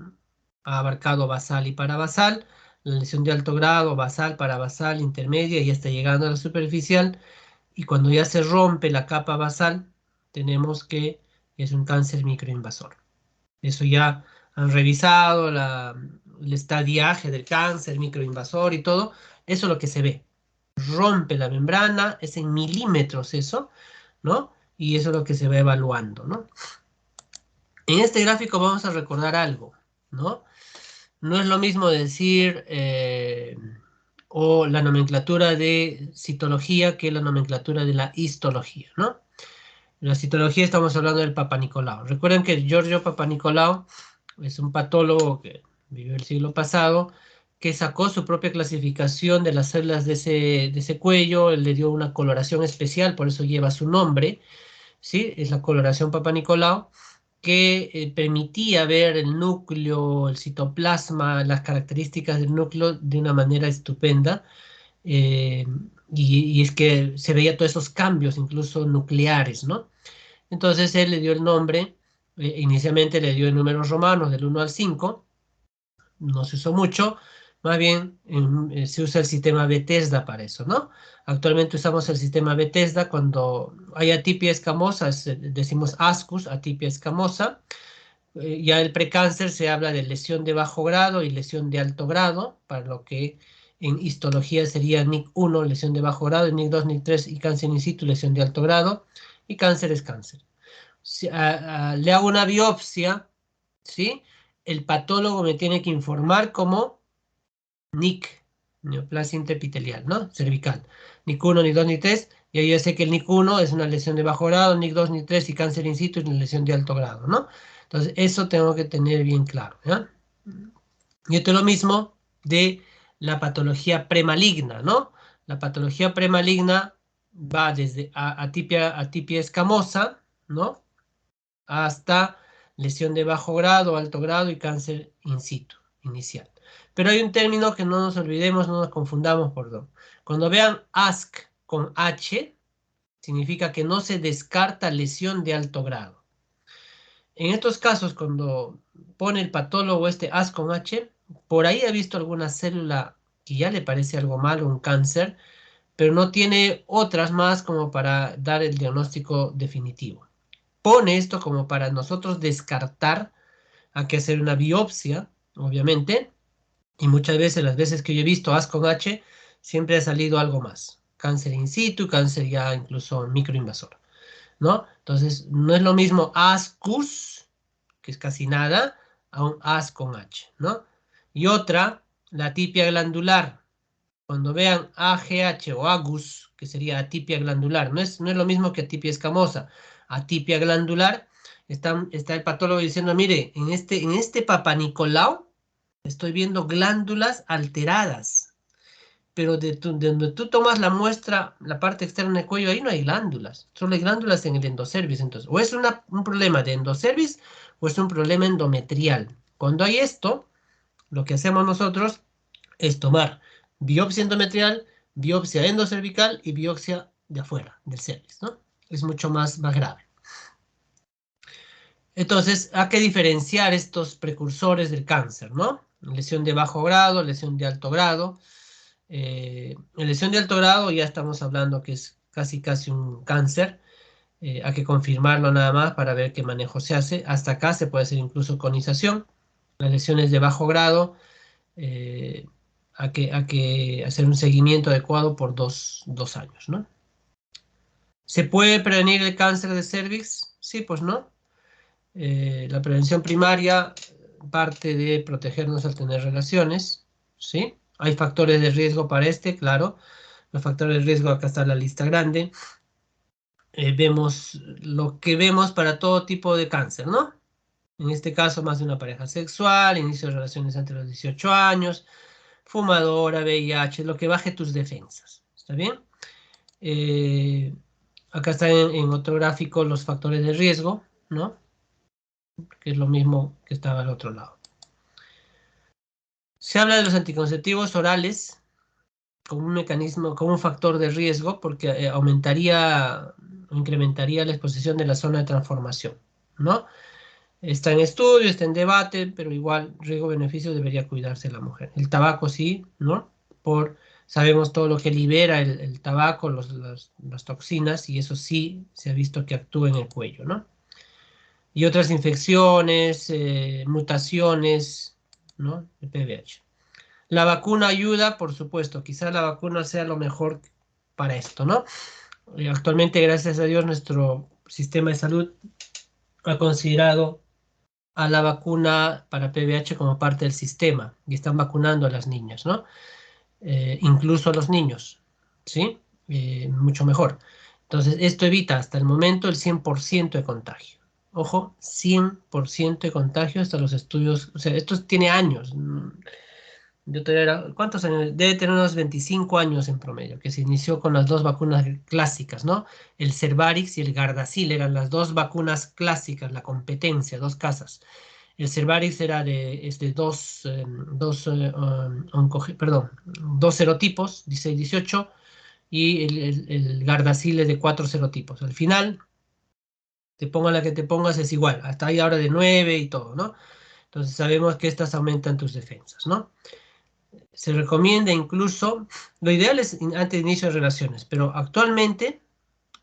ha abarcado basal y parabasal. La lesión de alto grado, basal, parabasal, intermedia, y está llegando a la superficial. Y cuando ya se rompe la capa basal, tenemos que es un cáncer microinvasor. Eso ya han revisado el estadiaje del cáncer microinvasor y todo. Eso es lo que se ve. Rompe la membrana, es en milímetros eso, ¿no? Y eso es lo que se va evaluando, ¿no? En este gráfico vamos a recordar algo, ¿no? No es lo mismo decir o la nomenclatura de citología que la nomenclatura de la histología, ¿no? En la citología estamos hablando del Papa Nicolau. Recuerden que Giorgio Papanicolaou es un patólogo que vivió el siglo pasado, que sacó su propia clasificación de las células de ese cuello. Él le dio una coloración especial, por eso lleva su nombre, ¿sí? Es la coloración Papanicolaou, que permitía ver el núcleo, el citoplasma, las características del núcleo de una manera estupenda. eh, y es que se veía todos esos cambios, incluso nucleares, ¿no? Entonces él le dio el nombre, inicialmente le dio en números romanos del 1 al 5, no se usó mucho, más bien se usa el sistema Bethesda para eso, ¿no? Actualmente usamos el sistema Bethesda cuando hay atipia escamosa, decimos ASCUS, atipia escamosa. Ya el precáncer se habla de lesión de bajo grado y lesión de alto grado, para lo que en histología sería NIC1, lesión de bajo grado, y NIC2, NIC3 y cáncer in situ, lesión de alto grado, y cáncer es cáncer. Si, le hago una biopsia, ¿sí? El patólogo me tiene que informar como NIC, neoplasia intraepitelial, ¿no? Cervical. NIC1, NIC2, NIC3, y ahí yo sé que el NIC1 es una lesión de bajo grado, NIC2, NIC3 y cáncer in situ es una lesión de alto grado, ¿no? Entonces, eso tengo que tener bien claro, ¿ya? Y esto es lo mismo de la patología premaligna, ¿no? La patología premaligna va desde atipia escamosa, ¿no? Hasta lesión de bajo grado, alto grado y cáncer in situ, inicial. Pero hay un término que no nos olvidemos, no nos confundamos, perdón. Cuando vean ASC con H, significa que no se descarta lesión de alto grado. En estos casos, cuando pone el patólogo este AS con H, por ahí ha visto alguna célula que ya le parece algo malo, un cáncer, pero no tiene otras más como para dar el diagnóstico definitivo. Pone esto como para nosotros descartar, hay que hacer una biopsia, obviamente, y muchas veces, las veces que yo he visto AS con H, siempre ha salido algo más. Cáncer in situ, cáncer ya incluso microinvasor, ¿no? Entonces, no es lo mismo ASCUS, que es casi nada, a un AS con H, ¿no? Y otra, la atipia glandular. Cuando vean AGH o AGUS, que sería atipia glandular, no es lo mismo que atipia escamosa. Atipia glandular, está el patólogo diciendo, mire, en este Papa Nicolau estoy viendo glándulas alteradas, pero de donde tú tomas la muestra, la parte externa del cuello, ahí no hay glándulas, solo hay glándulas en el endocervis. Entonces, o es un problema de endocervis o es un problema endometrial. Cuando hay esto, lo que hacemos nosotros es tomar biopsia endometrial, biopsia endocervical y biopsia de afuera, del cervix, ¿no? Es mucho más grave. Entonces, hay que diferenciar estos precursores del cáncer, ¿no? Lesión de bajo grado, lesión de alto grado. En lesión de alto grado ya estamos hablando que es casi un cáncer. Hay que confirmarlo nada más para ver qué manejo se hace. Hasta acá se puede hacer incluso conización. Las lesiones de bajo grado, eh, hay que hacer un seguimiento adecuado por dos años, ¿no? ¿Se puede prevenir el cáncer de cervix? Sí, pues no. La prevención primaria parte de protegernos al tener relaciones, ¿sí? Hay factores de riesgo para claro. Los factores de riesgo, acá está la lista grande. Vemos lo que vemos para todo tipo de cáncer, ¿no? En este caso, más de una pareja sexual, inicio de relaciones entre los 18 años, fumadora, VIH, lo que baje tus defensas. ¿Está bien? Eh, Acá está en otro gráfico los factores de riesgo, ¿no? Que es lo mismo que estaba al otro lado. Se habla de los anticonceptivos orales como un mecanismo, como un factor de riesgo, porque aumentaría o incrementaría la exposición de la zona de transformación, ¿no? Está en estudio, está en debate, pero igual riesgo-beneficio debería cuidarse la mujer. El tabaco sí, ¿no? Sabemos todo lo que libera el tabaco, las toxinas, y eso sí se ha visto que actúa en el cuello, ¿no? Y otras infecciones, mutaciones, ¿no? De PVH. La vacuna ayuda, por supuesto, quizás la vacuna sea lo mejor para esto, ¿no? Actualmente, gracias a Dios, nuestro sistema de salud ha considerado a la vacuna para PVH como parte del sistema y están vacunando a las niñas, ¿no? Incluso a los niños, ¿sí? Mucho mejor. Entonces, esto evita hasta el momento el 100% de contagio. Ojo, 100% de contagio hasta los estudios, o sea, esto tiene años. ¿Cuántos años? Debe tener unos 25 años en promedio, que se inició con las dos vacunas clásicas, ¿no? El Cervarix y el Gardasil eran las dos vacunas clásicas, la competencia, dos casas. El Cervarix era de dos serotipos, 16, 18, y el Gardasil es de cuatro serotipos. Al final, te ponga la que te pongas, es igual. Hasta ahí ahora de 9 y todo, ¿no? Entonces sabemos que estas aumentan tus defensas, ¿no? Se recomienda incluso, lo ideal es antes de inicio de relaciones, pero actualmente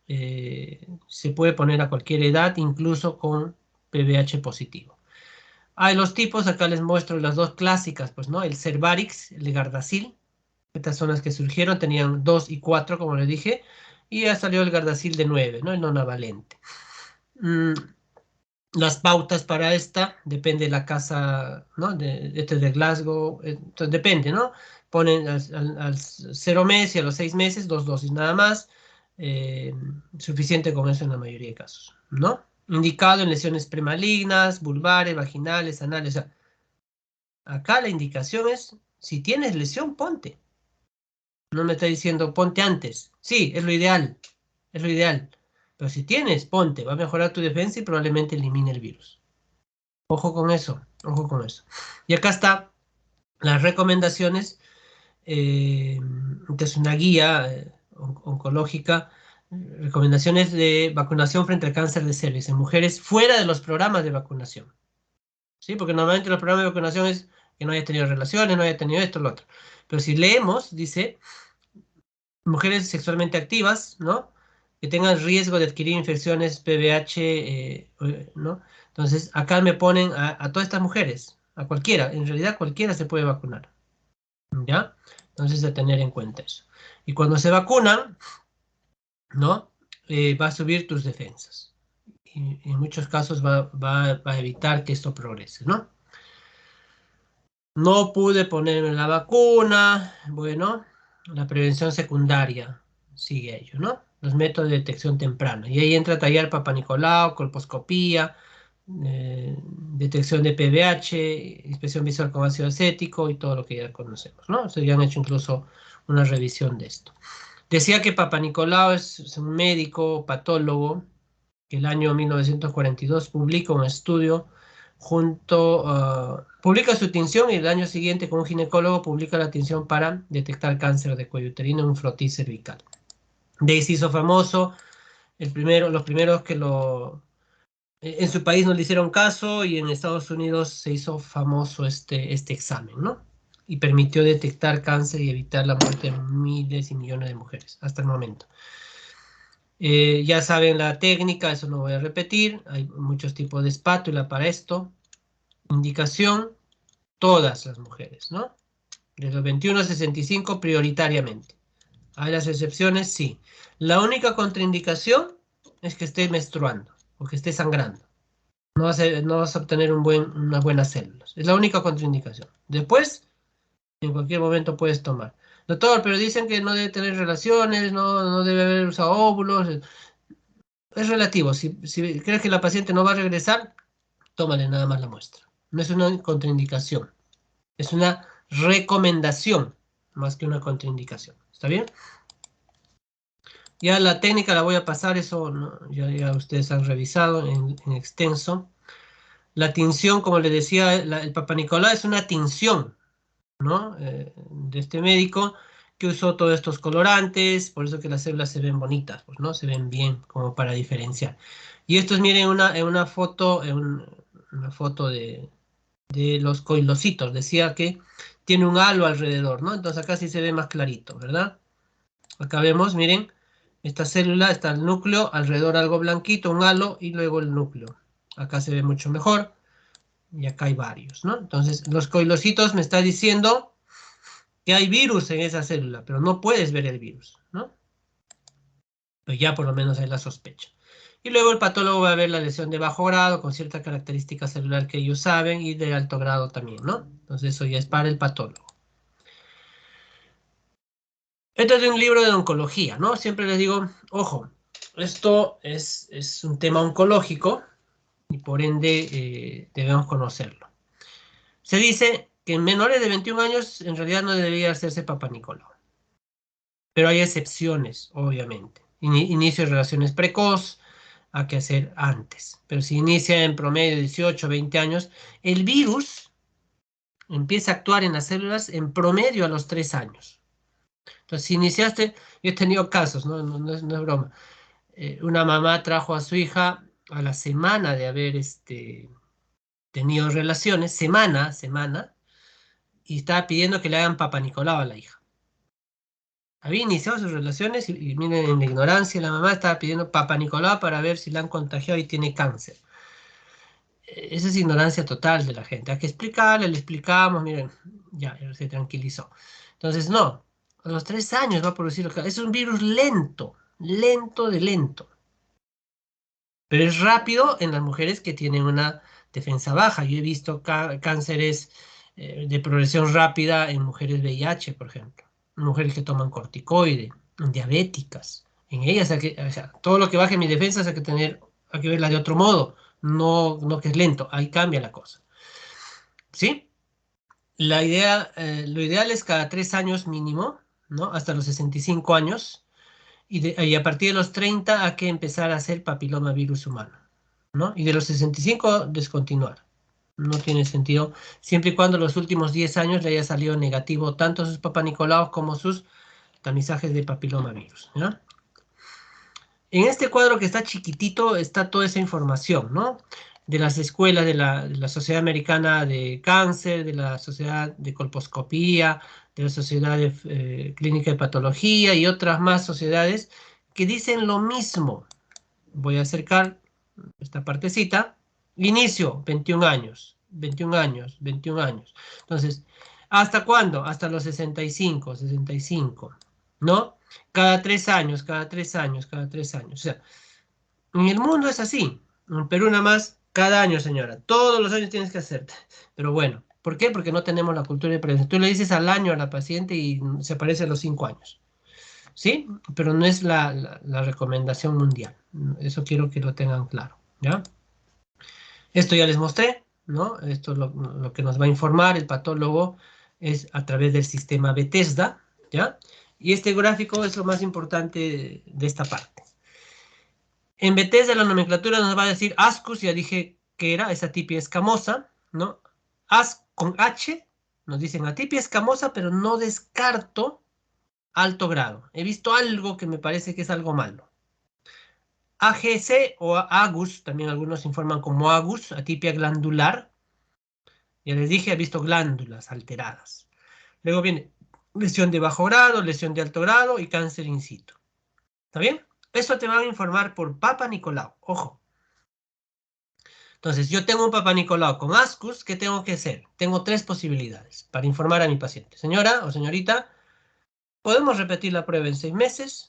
se puede poner a cualquier edad, incluso con PVH positivo. Hay los tipos, acá les muestro las dos clásicas, pues, ¿no? El Cervarix, el Gardasil. Estas son las que surgieron, tenían 2 y 4, como les dije, y ya salió el Gardasil de 9, ¿no? El nonavalente. Mm, las pautas para esta, depende de la casa, ¿no? Este es de Glasgow, entonces depende, ¿no? Ponen al 0 mes y a los 6 meses, 2 dosis nada más, eh, suficiente con eso en la mayoría de casos, ¿no? Indicado en lesiones premalignas, vulvares, vaginales, anales, o sea, acá la indicación es, si tienes lesión, ponte. No me está diciendo ponte antes. Sí, es lo ideal. Es lo ideal. Pero si tienes, ponte. Va a mejorar tu defensa y probablemente elimine el virus. Ojo con eso. Ojo con eso. Y acá está las recomendaciones. Esta es una guía oncológica. Recomendaciones de vacunación frente al cáncer de cervix en mujeres fuera de los programas de vacunación. ¿Sí? Porque normalmente los programas de vacunación es que no haya tenido relaciones, no haya tenido esto, lo otro. Pero si leemos, dice mujeres sexualmente activas, ¿no? Que tengan riesgo de adquirir infecciones PVH, ¿no? Entonces, acá me ponen a todas estas mujeres, a cualquiera, en realidad cualquiera se puede vacunar, ¿ya? Entonces, a tener en cuenta eso. Y cuando se vacunan, ¿no? Va a subir tus defensas. Y en muchos casos va a evitar que esto progrese, ¿no? No pude ponerme la vacuna. Bueno, la prevención secundaria sigue ello, ¿no? Los métodos de detección temprana. Y ahí entra tallar Papa Nicolau, colposcopía, detección de PVH, inspección visual con ácido acético y todo lo que ya conocemos, ¿no? Se ya han hecho incluso una revisión de esto. Decía que Papa Nicolau es un médico patólogo que el año 1942 publica un estudio publica su tinción y el año siguiente con un ginecólogo publica la tinción para detectar cáncer de cuello uterino en un frotis cervical. De ahí se hizo famoso, los primeros que en su país no le hicieron caso y en Estados Unidos se hizo famoso este examen, ¿no? Y permitió detectar cáncer y evitar la muerte de miles y millones de mujeres hasta el momento. Ya saben la técnica, eso no voy a repetir. Hay muchos tipos de espátula para esto. Indicación, todas las mujeres, ¿no? De los 21 a 65 prioritariamente. ¿Hay las excepciones? Sí. La única contraindicación es que esté menstruando o que esté sangrando. No vas a obtener unas buenas células. Es la única contraindicación. Después, en cualquier momento puedes tomar. Doctor, pero dicen que no debe tener relaciones, no debe haber usado óvulos. Es relativo. Si crees que la paciente no va a regresar, tómale nada más la muestra. No es una contraindicación. Es una recomendación más que una contraindicación. ¿Está bien? Ya la técnica la voy a pasar, eso ya ustedes han revisado en extenso. La tinción, como les decía, el Papa Nicolau es una tinción, ¿no? De este médico que usó todos estos colorantes, por eso que las células se ven bonitas, pues, ¿no? Se ven bien, como para diferenciar. Y estos, miren, una foto, una foto de los coilocitos, decía que tiene un halo alrededor, ¿no? Entonces acá sí se ve más clarito, ¿verdad? Acá vemos, miren, esta célula está el núcleo, alrededor algo blanquito, un halo y luego el núcleo. Acá se ve mucho mejor y acá hay varios, ¿no? Entonces los coilocitos me está diciendo que hay virus en esa célula, pero no puedes ver el virus, ¿no? Pero ya por lo menos hay la sospecha. Y luego el patólogo va a ver la lesión de bajo grado con cierta característica celular que ellos saben y de alto grado también, ¿no? Entonces eso ya es para el patólogo. Esto es de un libro de oncología, ¿no? Siempre les digo, ojo, esto es un tema oncológico y por ende debemos conocerlo. Se dice que en menores de 21 años en realidad no debería hacerse Papa Nicolau. Pero hay excepciones, obviamente. Inicio de relaciones precoz, hay que hacer antes. Pero si inicia en promedio de 18 o 20 años, el virus empieza a actuar en las células en promedio a los 3 años. Entonces, si iniciaste, yo he tenido casos, no es broma. Una mamá trajo a su hija a la semana de haber tenido relaciones, semana, y estaba pidiendo que le hagan Papa Nicolau a la hija. Había iniciado sus relaciones y miren, en la ignorancia, la mamá estaba pidiendo Papa Nicolau para ver si la han contagiado y tiene cáncer. Esa es ignorancia total de la gente. Hay que explicarle, le explicamos, miren, ya se tranquilizó. Entonces, no, a los 3 años va a producir. Es un virus lento, lento de lento. Pero es rápido en las mujeres que tienen una defensa baja. Yo he visto cánceres de progresión rápida en mujeres VIH, por ejemplo. Mujeres que toman corticoide, diabéticas. En ellas, o sea, todo lo que baje mi defensa hay que verla de otro modo. No, no que es lento, ahí cambia la cosa. ¿Sí? Lo ideal es cada 3 años mínimo, ¿no? Hasta los 65 años. Y a partir de los 30 hay que empezar a hacer papilomavirus humano, ¿no? Y de los 65 descontinuar. No tiene sentido, siempre y cuando los últimos 10 años le haya salido negativo tanto sus papanicolaos como sus tamizajes de papilomavirus, ¿no? En este cuadro que está chiquitito está toda esa información, ¿no? De las escuelas de la Sociedad Americana de Cáncer, de la Sociedad de Colposcopía, de la Sociedad de Clínica de Patología y otras más sociedades que dicen lo mismo. Voy a acercar esta partecita. Inicio, 21 años, 21 años, 21 años. Entonces, ¿hasta cuándo? Hasta los 65, 65, ¿no? Cada 3 años, cada 3 años, cada 3 años. O sea, en el mundo es así. En Perú nada más, cada año, señora. Todos los años tienes que hacerte. Pero bueno, ¿por qué? Porque no tenemos la cultura de prevención. Tú le dices al año a la paciente y se aparece a los 5 años. ¿Sí? Pero no es la recomendación mundial. Eso quiero que lo tengan claro, ¿ya? Esto ya les mostré, ¿no? Esto es lo que nos va a informar el patólogo es a través del sistema Bethesda, ¿ya? Y este gráfico es lo más importante de esta parte. En Bethesda la nomenclatura nos va a decir Ascus, ya dije que era esa tipia escamosa, ¿no? As con H, nos dicen atipia escamosa, pero no descarto alto grado. He visto algo que me parece que es algo malo. AGC o Agus, también algunos informan como Agus, atipia glandular. Ya les dije, he visto glándulas alteradas. Luego viene lesión de bajo grado, lesión de alto grado y cáncer in situ. ¿Está bien? Eso te van a informar por Papa Nicolau. Ojo. Entonces, yo tengo un Papa Nicolau con Ascus, ¿qué tengo que hacer? Tengo 3 posibilidades para informar a mi paciente. Señora o señorita, podemos repetir la prueba en 6 meses,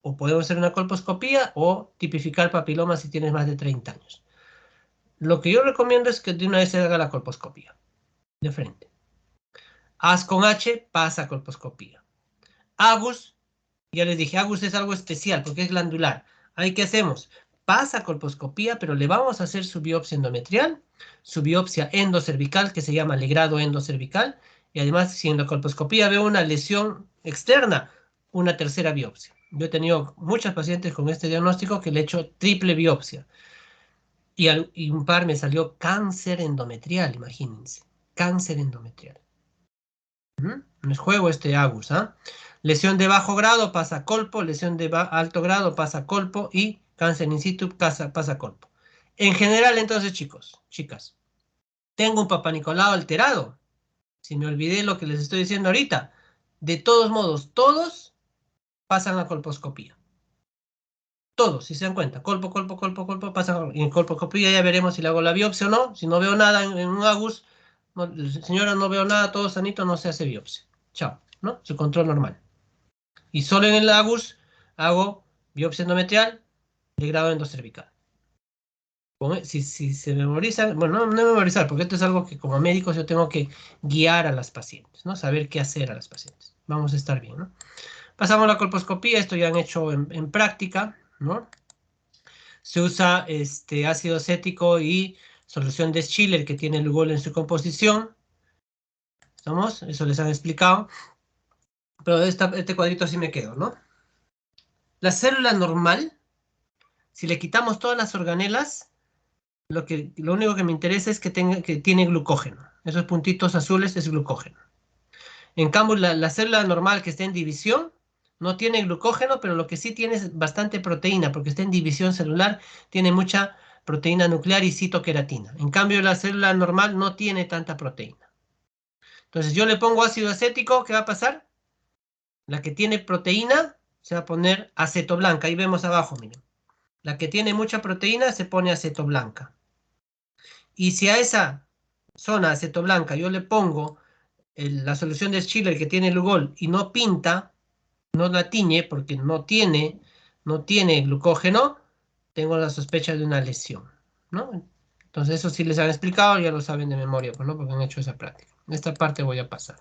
o podemos hacer una colposcopía o tipificar papiloma si tienes más de 30 años. Lo que yo recomiendo es que de una vez se haga la colposcopía, de frente. As con H, pasa colposcopía. Agus, ya les dije, Agus es algo especial porque es glandular. ¿Ahí qué hacemos? Pasa colposcopía, pero le vamos a hacer su biopsia endometrial, su biopsia endocervical, que se llama legrado endocervical, y además, si en la colposcopía veo una lesión externa, una tercera biopsia. Yo he tenido muchas pacientes con este diagnóstico que le he hecho triple biopsia. Y un par me salió cáncer endometrial, imagínense. Cáncer endometrial. No es juego este Agus, ¿ah? Lesión de bajo grado pasa colpo, lesión de alto grado pasa colpo y cáncer in situ pasa colpo. En general, entonces, chicos, chicas, tengo un Papa Nicolau alterado. Si me olvidé lo que les estoy diciendo ahorita, de todos modos, todos pasan a colposcopía. Todos, si se dan cuenta, colpo, colpo, colpo, colpo, pasan. Y en colposcopía ya veremos si le hago la biopsia o no. Si no veo nada en un Agus, no, señora, no veo nada, todo sanito, no se hace biopsia. Chao, ¿no? Su control normal. Y solo en el Agus hago biopsia endometrial de grado endocervical. Si se memorizan, bueno, no memorizar, porque esto es algo que como médicos yo tengo que guiar a las pacientes, ¿no? Saber qué hacer a las pacientes. Vamos a estar bien, ¿no? Pasamos a la colposcopía, esto ya han hecho en práctica, ¿no? Se usa ácido acético y solución de Schiller que tiene el Lugol en su composición. ¿Estamos? Eso les han explicado. Pero este cuadrito sí me quedo, ¿no? La célula normal, si le quitamos todas las organelas, lo único que me interesa es que tiene glucógeno. Esos puntitos azules es glucógeno. En cambio, la célula normal que está en división no tiene glucógeno, pero lo que sí tiene es bastante proteína, porque está en división celular, tiene mucha proteína nuclear y citoqueratina. En cambio, la célula normal no tiene tanta proteína. Entonces yo le pongo ácido acético, ¿qué va a pasar? La que tiene proteína se va a poner acetoblanca. Ahí vemos abajo, miren. La que tiene mucha proteína se pone acetoblanca. Y si a esa zona acetoblanca yo le pongo la solución de Schiller que tiene Lugol y no pinta, no la tiñe porque no tiene glucógeno, tengo la sospecha de una lesión, ¿no? Entonces eso sí les han explicado, ya lo saben de memoria, pues, ¿no? Porque han hecho esa práctica. Esta parte voy a pasar.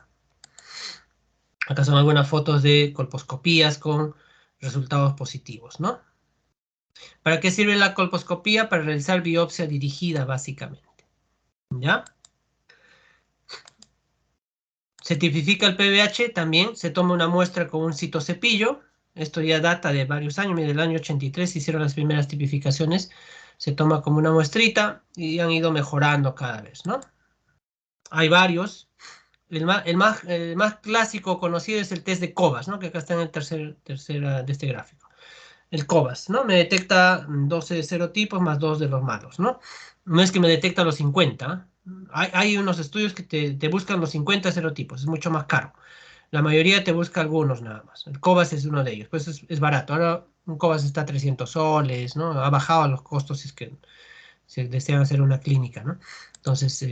Acá son algunas fotos de colposcopías con resultados positivos, ¿no? ¿Para qué sirve la colposcopía? Para realizar biopsia dirigida, básicamente. ¿Ya? Se tipifica el PBH también, se toma una muestra con un citocepillo. Esto ya data de varios años, del año 83 se hicieron las primeras tipificaciones. Se toma como una muestrita y han ido mejorando cada vez, ¿no? Hay varios. El más clásico conocido es el test de Covas, ¿no? Que acá está en el tercera de este gráfico. El Covas, ¿no? Me detecta 12 serotipos más 2 de los malos, ¿no? No es que me detecta los 50. Hay unos estudios que te buscan los 50 serotipos, es mucho más caro. La mayoría te busca algunos nada más. El Covas es uno de ellos, pues es barato. Ahora un Covas está a 300 soles, ¿no? Ha bajado los costos si es que se desean hacer una clínica, ¿no? Entonces,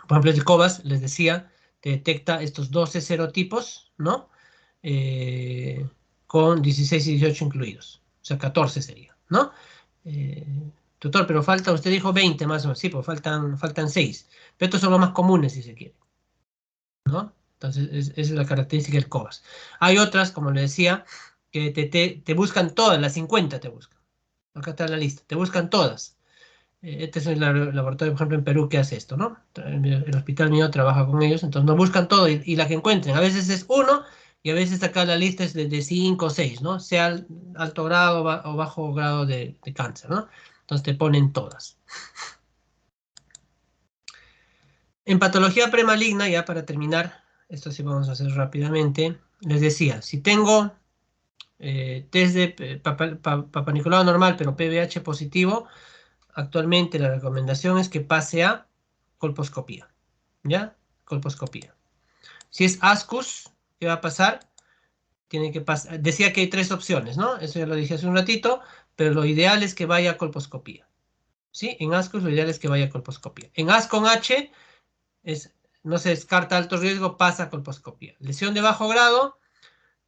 por ejemplo, el Covas, les decía, te detecta estos 12 serotipos, ¿no? Eh, con 16 y 18 incluidos. O sea, 14 sería, ¿no? Eh, Doctor, pero falta, usted dijo 20 más o menos. Sí, pues faltan 6. Pero estos son los más comunes, si se quiere, ¿no? Entonces, esa es la característica del Covas. Hay otras, como le decía, que te buscan todas, las 50 te buscan. Acá está la lista, te buscan todas. Este es el laboratorio, por ejemplo, en Perú que hace esto, ¿no? El hospital mío trabaja con ellos, entonces nos buscan todo y la que encuentren. A veces es uno y a veces acá la lista es de 5 o 6, ¿no? Sea alto grado o bajo grado de cáncer, ¿no? Entonces te ponen todas. En patología premaligna, ya para terminar, esto sí vamos a hacer rápidamente, les decía, si tengo test de Papa Nicolau normal, pero PBH positivo, actualmente la recomendación es que pase a colposcopía. ¿Ya? Colposcopía. Si es ASCUS, ¿qué va a pasar? Tiene que pasar. Decía que hay 3 opciones, ¿no? Eso ya lo dije hace un ratito, pero lo ideal es que vaya a colposcopía. ¿Sí? En ASCUS lo ideal es que vaya a colposcopía. En AS con H no se descarta alto riesgo, pasa a colposcopía. Lesión de bajo grado,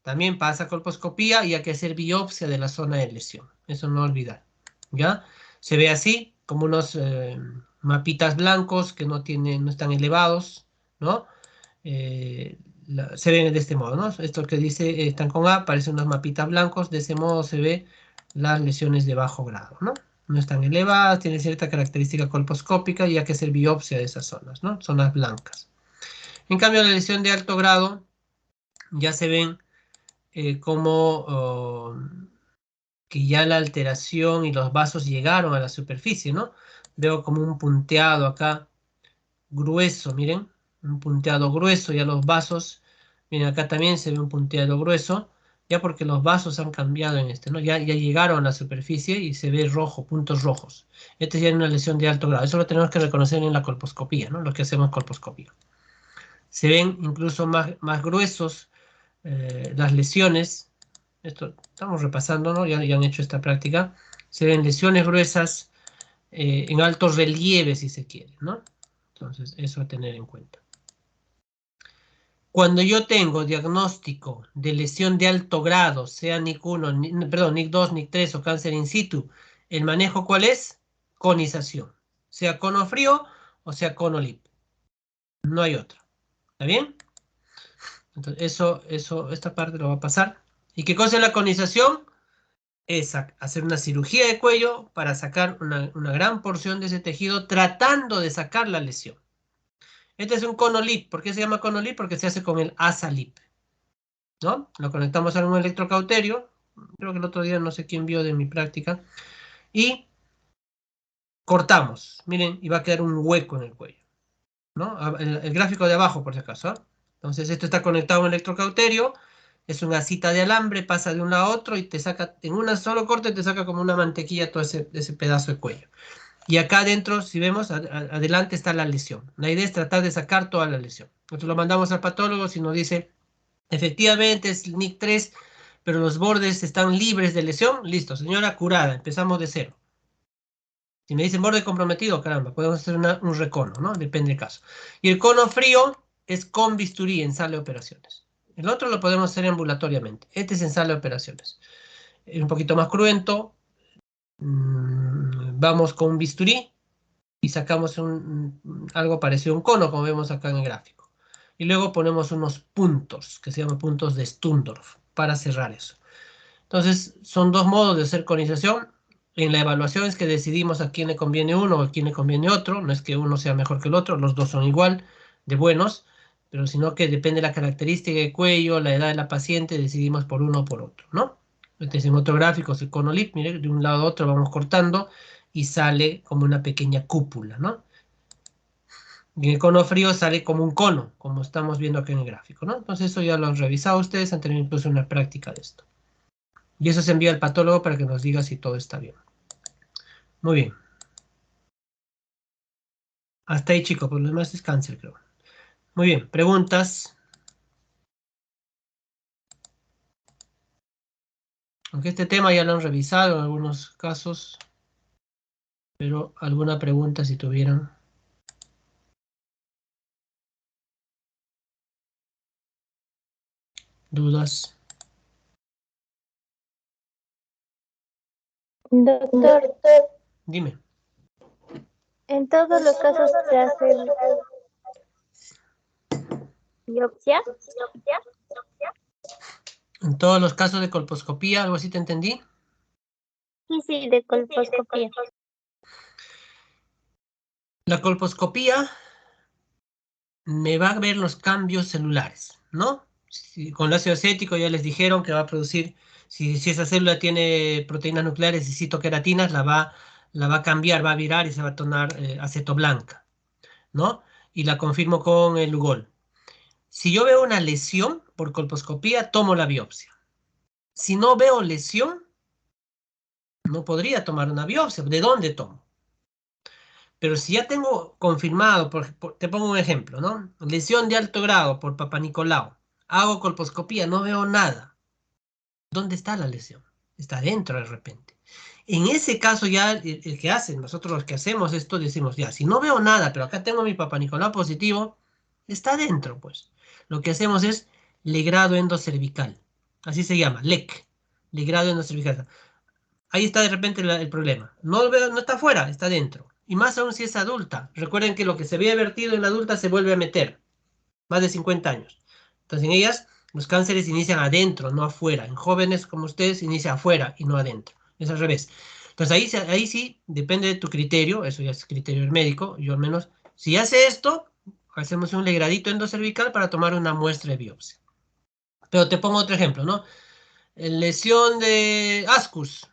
también pasa a colposcopía y hay que hacer biopsia de la zona de lesión. Eso no olvidar. ¿Ya? Se ve así, como unos mapitas blancos que no están elevados, ¿no? Se ven de este modo, ¿no? Esto que dice están con A, parecen unos mapitas blancos, de ese modo se ve las lesiones de bajo grado, ¿no? No están elevadas, tienen cierta característica colposcópica y hay que hacer biopsia de esas zonas, ¿no? Zonas blancas. En cambio, la lesión de alto grado ya se ven como que ya la alteración y los vasos llegaron a la superficie, ¿no? Veo como un punteado acá grueso, miren, un punteado grueso, ya los vasos, miren, acá también se ve un punteado grueso, ya porque los vasos han cambiado en este, ¿no? Ya llegaron a la superficie y se ve rojo, puntos rojos. Este ya es una lesión de alto grado, eso lo tenemos que reconocer en la colposcopía, ¿no? Lo que hacemos colposcopía. Se ven incluso más gruesos las lesiones, esto estamos repasando, ¿no? Ya han hecho esta práctica, se ven lesiones gruesas en alto relieve, si se quiere, ¿no? Entonces, eso a tener en cuenta. Cuando yo tengo diagnóstico de lesión de alto grado, sea NIC1, perdón, NIC2, NIC3 o cáncer in situ, ¿el manejo cuál es? Conización. Sea cono frío o sea cono lip. No hay otra. ¿Está bien? Entonces, esta parte lo va a pasar. ¿Y qué cosa es la conización? Es hacer una cirugía de cuello para sacar una gran porción de ese tejido tratando de sacar la lesión. Este es un cono lip. ¿Por qué se llama cono lip? Porque se hace con el asa lip, ¿no? Lo conectamos a un electrocauterio. Creo que el otro día no sé quién vio de mi práctica. Y cortamos. Miren, y va a quedar un hueco en el cuello, ¿no? El gráfico de abajo, por si acaso, ¿eh? Entonces, esto está conectado a un electrocauterio. Es una cita de alambre, pasa de un lado a otro y te saca, en un solo corte, te saca como una mantequilla todo ese pedazo de cuello. Y acá adentro, si vemos, adelante está la lesión. La idea es tratar de sacar toda la lesión. Nosotros lo mandamos al patólogo si nos dice, efectivamente es NIC 3, pero los bordes están libres de lesión. Listo, señora, curada. Empezamos de cero. Si me dicen borde comprometido, caramba, podemos hacer un recono, ¿no? Depende del caso. Y el cono frío es con bisturí en sala de operaciones. El otro lo podemos hacer ambulatoriamente. Este es en sala de operaciones. Es un poquito más cruento. Vamos con un bisturí y sacamos algo parecido a un cono, como vemos acá en el gráfico. Y luego ponemos unos puntos, que se llaman puntos de Stundorf, para cerrar eso. Entonces, son dos modos de hacer conización. En la evaluación es que decidimos a quién le conviene uno o a quién le conviene otro. No es que uno sea mejor que el otro, los dos son igual de buenos, pero sino que depende de la característica del cuello, la edad de la paciente, decidimos por uno o por otro, ¿no? Este en otro gráfico es el conolip, mire, de un lado a otro vamos cortando y sale como una pequeña cúpula, ¿no? Y el cono frío sale como un cono, como estamos viendo aquí en el gráfico, ¿no? Entonces eso ya lo han revisado ustedes, han tenido incluso una práctica de esto. Y eso se envía al patólogo para que nos diga si todo está bien. Muy bien. Hasta ahí, chicos, por lo demás es cáncer, creo. Muy bien, preguntas. Aunque este tema ya lo han revisado en algunos casos, pero alguna pregunta si tuvieran dudas. Doctor, Dime. ¿en todos los casos se hace biopsia? En todos los casos de colposcopía, algo así te entendí. Sí, sí, de colposcopía. La colposcopía me va a ver los cambios celulares, ¿no? Con el ácido acético ya les dijeron que va a producir, si esa célula tiene proteínas nucleares y citoqueratinas, la va a cambiar, va a virar y se va a tornar acetoblanca, ¿no? Y la confirmo con el Lugol. Si yo veo una lesión por colposcopía, tomo la biopsia. Si no veo lesión, no podría tomar una biopsia. ¿De dónde tomo? Pero si ya tengo confirmado, te pongo un ejemplo, ¿no? Lesión de alto grado por Papa Nicolau. Hago colposcopía, no veo nada. ¿Dónde está la lesión? Está dentro de repente. En ese caso ya el que hacen, nosotros los que hacemos esto decimos, ya, si no veo nada, pero acá tengo mi Papa Nicolau positivo, está dentro, pues. Lo que hacemos es legrado endocervical. Así se llama, LEC. Legrado endocervical. Ahí está de repente el problema. No lo veo, no está afuera, está dentro. Y más aún si es adulta. Recuerden que lo que se había vertido en la adulta se vuelve a meter. Más de 50 años. Entonces en ellas los cánceres inician adentro, no afuera. En jóvenes como ustedes inicia afuera y no adentro. Es al revés. Entonces ahí sí depende de tu criterio. Eso ya es criterio del médico. Yo al menos, si hace esto, hacemos un legradito endocervical para tomar una muestra de biopsia. Pero te pongo otro ejemplo, ¿no? Lesión de ascus.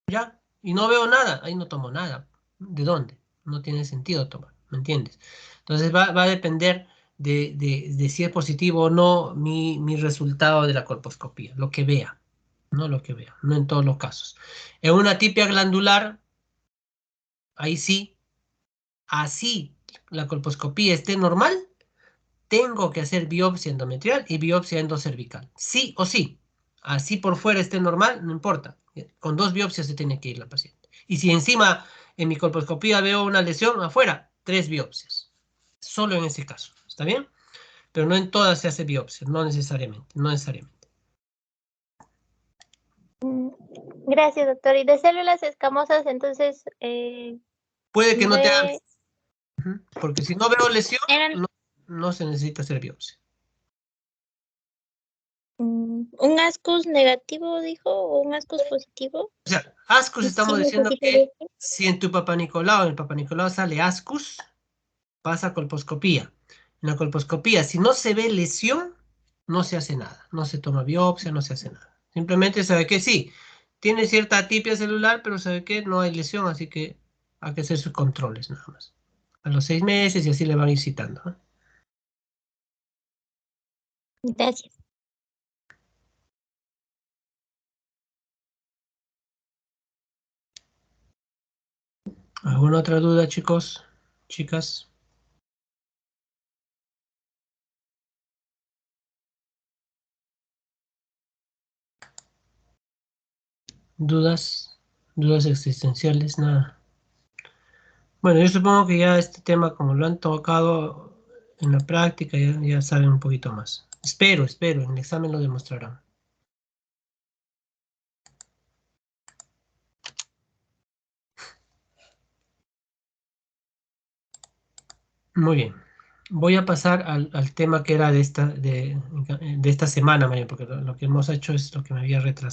¿Ya? Y no veo nada, ahí no tomo nada. ¿De dónde? No tiene sentido tomar, ¿me entiendes? Entonces va a depender de si es positivo o no mi resultado de la colposcopía, lo que vea, no lo que vea, no en todos los casos. En una tipia glandular, ahí sí, así la colposcopía esté normal, tengo que hacer biopsia endometrial y biopsia endocervical. Sí o sí. Así por fuera esté normal, no importa. Con 2 biopsias se tiene que ir la paciente. Y si encima en mi colposcopía veo una lesión afuera, 3 biopsias. Solo en ese caso. ¿Está bien? Pero no en todas se hace biopsia, no necesariamente, no necesariamente. Mm, Gracias, doctor. Y de células escamosas, entonces, Puede que no te hagan, ve, porque si no veo lesión, eran no se necesita hacer biopsia. un ascus negativo, dijo, o un ascus positivo. O sea, ascus Sí, estamos diciendo necesito que ver. si en tu Papá Nicolau, en el Papá Nicolau sale ascus, pasa a colposcopía. En la colposcopía, si no se ve lesión, no se hace nada. No se toma biopsia, no se hace nada. Simplemente sabe que sí, tiene cierta atipia celular, pero sabe que no hay lesión, así que hay que hacer sus controles nada más. A los 6 meses y así le van a ir citando, ¿no? Gracias. ¿Alguna otra duda, chicos? Chicas. ¿Dudas? ¿Dudas existenciales? Nada. Bueno, yo supongo que ya este tema, como lo han tocado en la práctica, ya saben un poquito más. Espero, en el examen lo demostrarán. Muy bien. Voy a pasar al tema que era de esta semana, María, porque lo que hemos hecho es lo que me había retrasado.